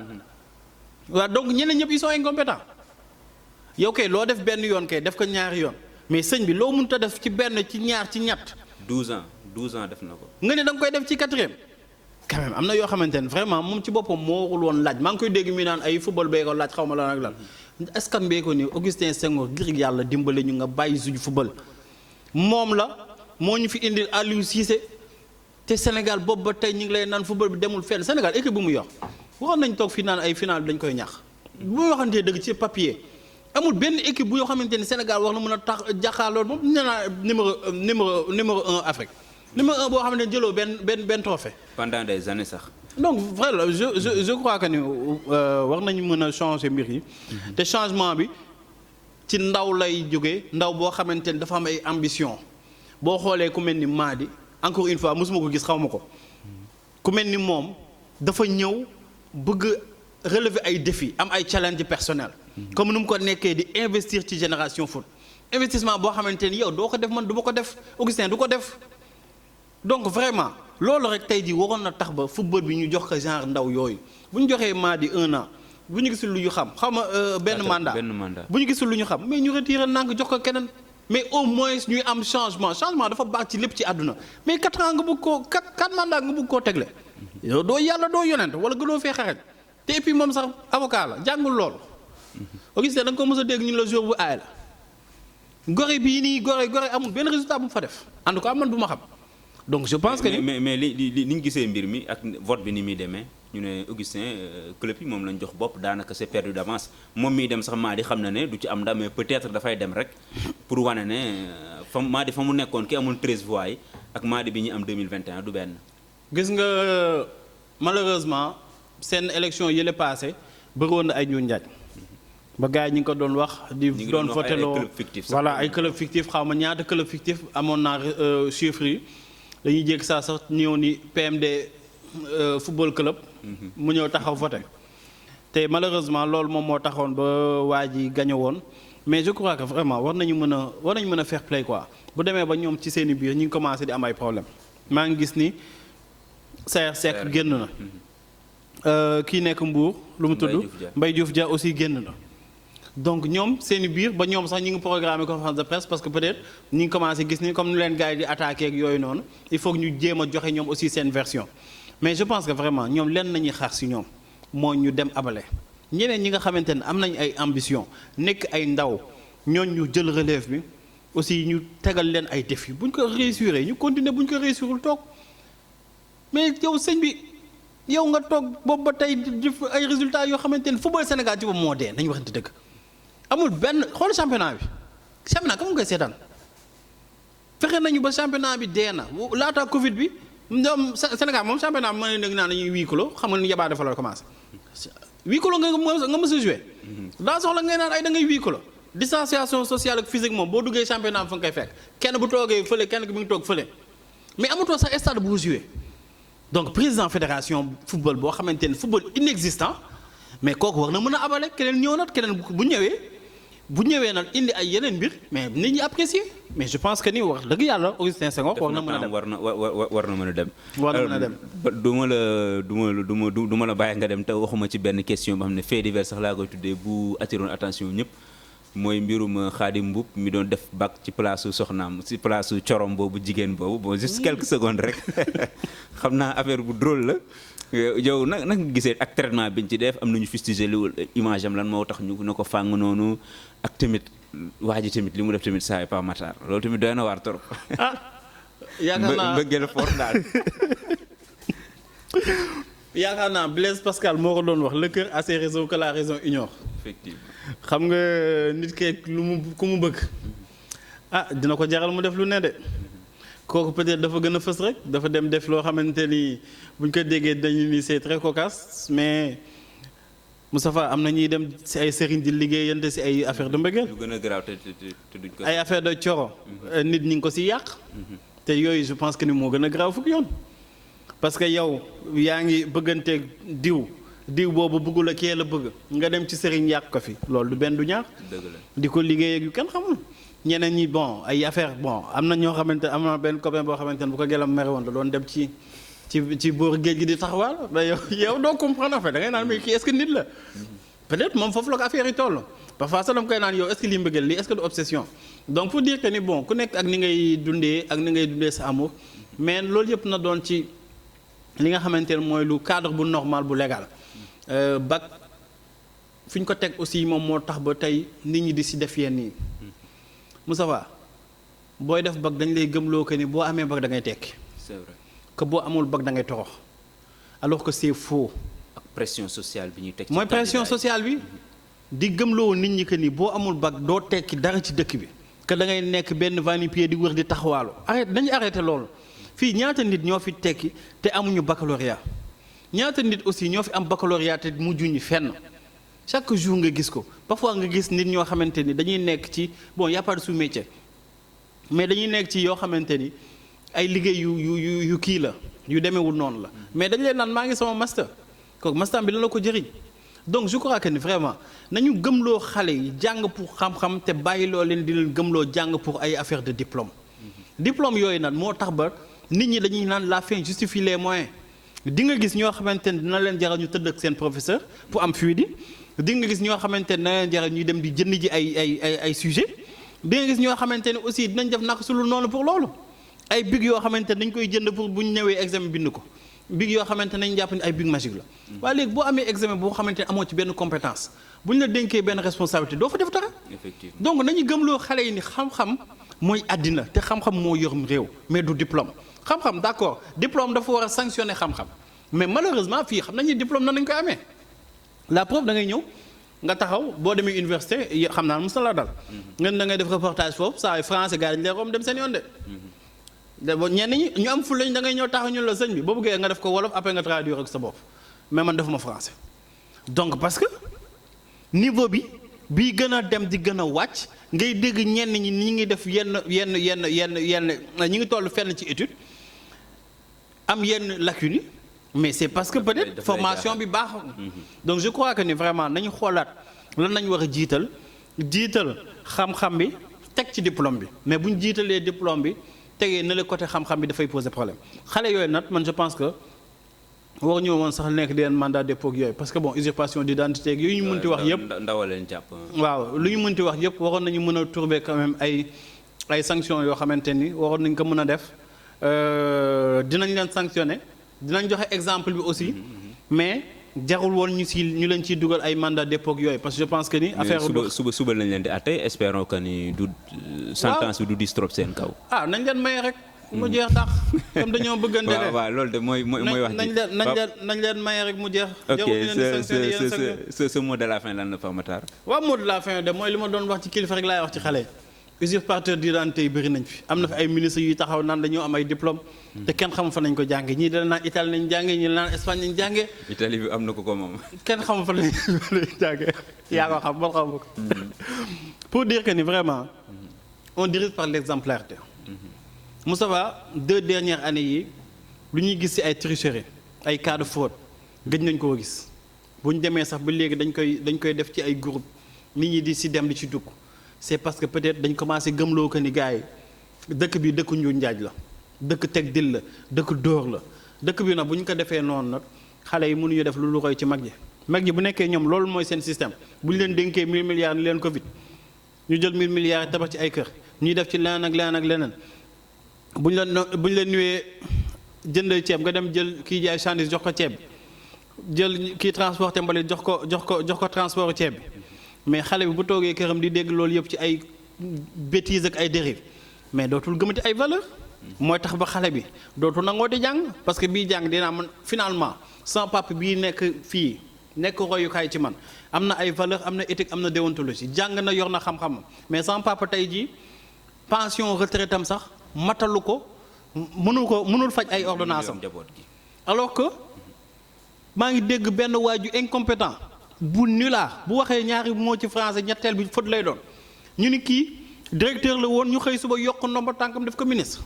waaw donc ñeneen ñëpp ils sont incompétents yow kay loo def benn yoon kay def ko ñaari yoon mais sëñ bi loo mënut a def ci benn ci ñaar ci ñett. 12 ans def na ko. nga ne da nga koy def ci 4e. quand même am na yoo xamante ne vraiment moom ci boppam moo warul woon laaj maa ngi koy dégg mi naan ay football bee ko laaj xaw ma lan ak lan. est-ce que mbee ko ni Augustin Senghor ngir yàlla dimbale ñu nga bàyyi suñu football moom la moo ñu fi indil Aliou Cissé te Sénégal boobu ba tey ñu ngi lay naan football bi demul fenn Sénégal équipe bu mu yor waxoon nañ toog fii naan ay final dañ koy ñax bu ñu waxantee dëgg ci papier amul benn équipe bu yoo xamante ni Sénégal war na mën a tax jàkkaarloo moom nee naa numéro 1 Afrique numéro 1 boo xamante ne jëloo benn trophée pendant des années sax. donc vraiment je crois que ni war nañu mën a changer mbir yi te changement bi ci ndaw lay jógee ndaw boo xamante ni dafa am ay ambition boo xoolee ku mel ni Madi encore une fois mosuma ko gis xaw ma ko ku mel ni moom dafa ñëw bëgg relever ay défis am ay challenge personnel comme nu mu ko nekkee di investir ci génération foot investissement boo xamante ni yow doo ko def man du ma ko def Augustin du ko def donc vraiment loolu rek tey jii waroon na tax ba football bi ñu jox ko genre ndaw yooyu bu ñu joxee Madi 1 an bu ñu gisul lu ñu xam xaw ma benn mandat bu ñu gisul lu ñu xam mais ñu retiré nank jox ko keneen mais au moins ñuy am changement dafa baax ci lépp ci àdduna mais 4 ans nga bëgg koo 4 mandat nga bëgg koo tegle yow doo yàlla doo yonent wala gënoo fee xaret te et puis moom sax avocat la jàngul loolu Augustin da nga ko mës a dégg ñu la jour bu aay la Gorée bii nii Gorée amul benn résultat bu mu fa def en tout cas man bu ma xam donc je pense que mais li ñu gisee mbir mi ak vote bi ni muy demee ñu ne Augustin club yi moom lañ jox bopp daanaka c'est perdu d'avance moom miy dem sax Madi xam na ne du ci am ndam mais peut-être dafay dem rek pour wane ne Madi fa mu nekkoon ki amul 13 voix yi ak Madi bi ñu am 2021 du benn. gis nga malheureusement seen élection yële passé bëriwoon na ay ñu njaaj ba gars yi ñu ngi ko doon wax di doon voteloo voilà ay club fictif xaw ma ñaata club fictif amoon naa chiffres yi dañuy jégg saa sax ñëw ni PMD football club mu ñëw taxaw voté te malheureusement loolu moom moo taxoon ba waa ji gagné woon mais je crois que vraiment war nañu mën a fair play quoi bu demee ba ñoom ci seen i biir ñu ngi commencé di am ay problème maa ngi gis ni Saer Seck génn na kii nekk Mbour lu mu tudd Mbaye Diouf Dia aussi génn na donc ñoom seen i biir ba ñoom sax ñu ngi programmé conférence de presse parce que peut-être ñu ngi commencé gis ni comme nu leen gars yi di attaqué ak yooyu noonu il faut que ñu jéem a joxe ñoom aussi seen version mais je pense que vraiment ñoom lenn nañuy xaar si ñoom moo ñu dem abale ñeneen ñi nga xamante ne am nañ ay ambition nekk ay ndaw ñooñ ñu jël relève bi aussi ñu tegal leen ay défis bu ñu ko réussir ñu continuer bu ñu ko réussirul toog mais yow sëñ bi yow nga toog boobu ba tey ay résultats yoo xamante ne football Sénégal ci boobu moo dee nañu waxante dëgg amul benn xool championnat bi ka mu koy seetaan fexe nañu ba championnat bi dee na laata Covid bi ñoom Sénégal moom championnat bi mën nañu dégg naan dañuy huis clos xam nga ni yabaa dafa la commencé huis clos nga mës a joué daa soxla ngay naan ay da ngay huis clos distanciation sociale ak physique moom boo duggee championnat bi fa nga koy fekk kenn bu toogee fële kenn ki mu ngi toog fële mais amatoo sax stade bu joué donc président fédération football boo xamante ne football inexistant mais kooku war na mën a abale keneen ñëw nag keneen bu ñëwee nag indi ay yeneen mbir mais nit ñi apprécier mais je pense que ni wax dëgg yàlla Augustin Senghor war na mën a dem war na mën a dem. war na mën a dem du ma la bàyyi nga dem te waxuma ci benn question boo xam ne fait divers sax laa koy tuddee bu attiroon attention ñëpp mooy mbirum Khadim Mboup mi doon def bac ci place su soxnaam ci place su corom boobu jigéen boobu bon juste quelques secondes rek xam naa affaire bu drôle la yow nag nga gisee ak traitement biñ ci def am nañu fustigé li image am lan moo tax ñu ne ko fàng noonu ak tamit waa ji tamit li mu def tamit saa Pa Matar loolu tamit doy na waar trop. yaakaar naa mbëggeel fort daal. yaakaar naa Blaise Pascal moo ko doon wax le cœur a ses raisons que la raison ignore. effectivement xam nga nit ke ku mu bëgg dina ko jaral mu def lu ne de kooku peut-être dafa gën a fës rek dafa dem def loo xamante ni buñ ko déggee dañu ni c'est très cocasse mais Moustapha am na ñuy dem ci ay sëriñ di liggéeyante ci ay affaire de mbëggeel. lu gën a garaaw te duñ ko. ay affaire de coro nit ñi ngi ko ci yàq. te yooyu je pense que ni moo gën a garaaw fukki yoon. parce que yow yaa ngi bëgganteeg diw boobu bëggul a kee la bëgg nga dem ci sëriñ yàq ko fi loolu du benn du ñaar. dëgg la di ko liggéey ak yu kenn xamul. ñeneen ñi bon ay affaire bon am na ñoo xamante am na benn copain boo xamante ne bu ko gelam mere woon da doon dem ci boor géej gi di taxawaal ba yow doo comprendre en fait da ngay naan mais kii est-ce que nit la. peut-être moom foofu la ko affaire yi toll. parfois sax dama koy naan yow est-ce que lii mbëggeel lii est-ce que du obsession. donc pour dire que ni bon ku nekk ak ni ngay dundee sa amour mais loolu yëpp na doon ci li nga xamante ne mooy lu cadre bu normal bu légal. bac fi ñu ko teg aussi moom moo tax ba tey nit ñi di si def yenn yi. Moustapha booy def bac dañ lay gëmloo que ni boo amee bac da ngay tekki. c'est vrai que boo amul bac da ngay torox alors que c'est faux. ak pression sociale bi ñuy teg. mooy pression sociale bi di gëmloo nit ñi que ni boo amul bac doo tekki dara ci dëkk bi. que da ngay nekk benn va-nu-pied di wër di taxawaalu dañu arrêté loolu fii ñaata nit ñoo fi tekki te amuñu baccalauréat ñaata nit aussi ñoo fi am baccalauréat te mujjuñu fenn. chaque jour nga gis ko parfois nga gis nit ñoo xamante ni dañuy nekk ci bon y a pas de sous-métier mais dañuy nekk ci yoo xamante ni ay liggéey yu kii la yu demewul noonu la mais dañ leen naan maa ngi sama master kooku master bi la ko jëriñ donc je crois que ni vraiment nañu gëmloo xale yi jàng pour xam-xam te bàyyiloo leen di leen gëmloo jàng pour ay affaire de diplôme. diplôme yooyu nag moo tax ba nit ñi dañuy naan la fin justifie les moyens di nga gis ñoo xamante ni dina leen jaral ñu tëdd ak seen professeur pour am fluide di nga gis ñoo xamante ne dina leen jaral ñuy dem di jënd ji ay sujet di nga gis ñoo xamante ne aussi dinañ def naka su lu noonu pour loolu ay big yoo xamante ne dañ koy jënd pour bu ñu ñëwee examen bind ko big yoo xamante ne nañ jàpp ni ay big magique la waaye léegi boo amee examen boo xamante ne amoo ci benn compétence bu ñu la dénkee benn responsabilité doo fa def dara. effectivement donc nañu gëmloo xale yi ni xam-xam mooy àddina te xam-xam moo yorum réew mais du diplôme xam-xam d'accord diplôme dafa war a sanctionner xam-xam mais malheureusement fii xam nañu diplôme nan nañ koy amee la preuve da ngay ñëw nga taxaw boo demee université xam naa mos na la dal. ngeen da ngay def reportage foofu saa yu français gars yi dañu lay romb dem seen yoon de. ñenn ñi ñu am ful lañ da ngay ñëw taxaw ñu la sëñ bi boo bëggee nga def ko wolof après nga traduire ak sa bopp mais man defuma français. donc parce que niveau bi gën a dem di gën a wàcc ngay dégg ñenn ñi ñi ngi def yenn ñi ngi toll fenn ci étude am yenn lacunes yi mais c'est parce que peut-être formation bi baaxul. donc je crois que ni vraiment nañu xoolaat lan nañu war a jiital xam-xam bi teg ci diplôme bi mais bu ñu jiitalee diplôme bi tegee na le côté xam-xam bi dafay poser problème xale yooyu nag man je pense que waruñu woon sax nekk di leen mandat dépôt yooyu parce que bon usurpation d'identité yooyu ñu mënti wax yëpp ndawaleen jàpp. waaw lu ñu mënti wax yëpp waroon nañu mën a trouver quand même ay sanctions yoo xamante ni waroon nañ ko mën a def dinañ leen sanctionner dinañ joxe exemple bi aussi mais jarul woon ñu leen ciy dugal ay mandat dépôt yooyu parce que je pense que ni affaire suba lañ leen di àtte espérons que ni du sentence bi du dis trop seen kaw. nañ leen may rek mu jeex tax comme dañoo bëggante rek waaw loolu de mooy wax nañ leen may rek mu jeex. ok ce mot de la fin lan la Pape Matar. waaw mot de la fin de mooy li ma doon wax ci kilifa rek laay wax ci xale usurpateur d'identité yi bëri nañ fi am na fi ay ministres yuy taxaw naan dañoo am ay diplôme te kenn xamul fa nañ ko jànge ñii dana naan Italie nañ jànge ñii naan Espagne nañ jànge Italie bi am na ko moom kenn xamul fa nañ jànge yaa ko xam man xamu ko pour dire que ni vraiment on dirige par l'exemplarité. Moustapha 2 dernières années yi lu ñuy gis ci ay tricherie ay cas de fraude gëj nañ koo gis bu ñu demee sax ba léegi dañ koy def ci ay groupe nit ñi di ci dem di ci dugg c'est parce que peut-être dañ commencé gëmloo que ni gars yi dëkk bi dëkk njuuj njaaj la dëkk teg dil la dëkk dóor la dëkk bi nag bu ñu ko defee noonu nag xale yi mënuñu def lu roy ci mag ji bu nekkee ñoom loolu mooy seen système bu ñu leen dénkee 1000 milliards ni leen Covid ñu jël 1000 milliards yi tabax ci ay kër ñuy def ci leneen ak leneen ak leneen bu ñu la nuwee jënd ceeb nga dem jël kii jaay chandise jox ko ceeb jël kii transporté mbalit jox ko transport ceeb bi mais xale bi bu toogee këram di dégg loolu yëpp ci ay bêtises ak ay dérives mais dootul gëmati ay valeur mooy tax ba xale bi dootul nangoo di jàng parce que bii jàng dinaa man finalement sans papa bii nekk fii nekk royukaay ci man am na ay valeur am na éthique am na déontologie jàng na yor na xam-xamam mais sans papa tey jii pension retraite am sax matalu ko mënul faj ay ordonnance am alors que maa ngi dégg benn waaju incompétent bu nulaa bu waxee ñaari moo ci français ñetteel bi faute lay doon ñu ni kii directeur la woon ñu xëy suba yokk ndomba tànkam def ko ministre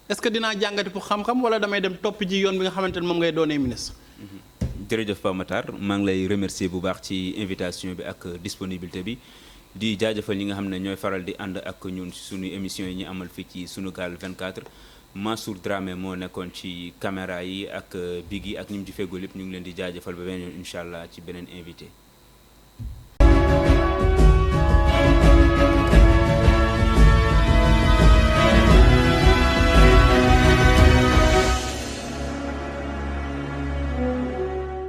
est-ce que dinaa jàngati pour xam-xam wala damay dem topp ji yoon bi nga xamante ne moom ngay doonee ministre. jërëjëf Pape Matar maa ngi lay remercier bu baax ci invitation bi ak disponibilité bi di jaajëfal ñi nga xam ne ñooy faral di ànd ak ñun suñu émission yi ñu amal fii ci Sunugal 24 Mansour Dramé moo nekkoon ci caméra yi ak Biggi ak ñi mu ci feggoo lépp ñu ngi leen di jaajëfal ba beneen yoon incha allah ci beneen invité.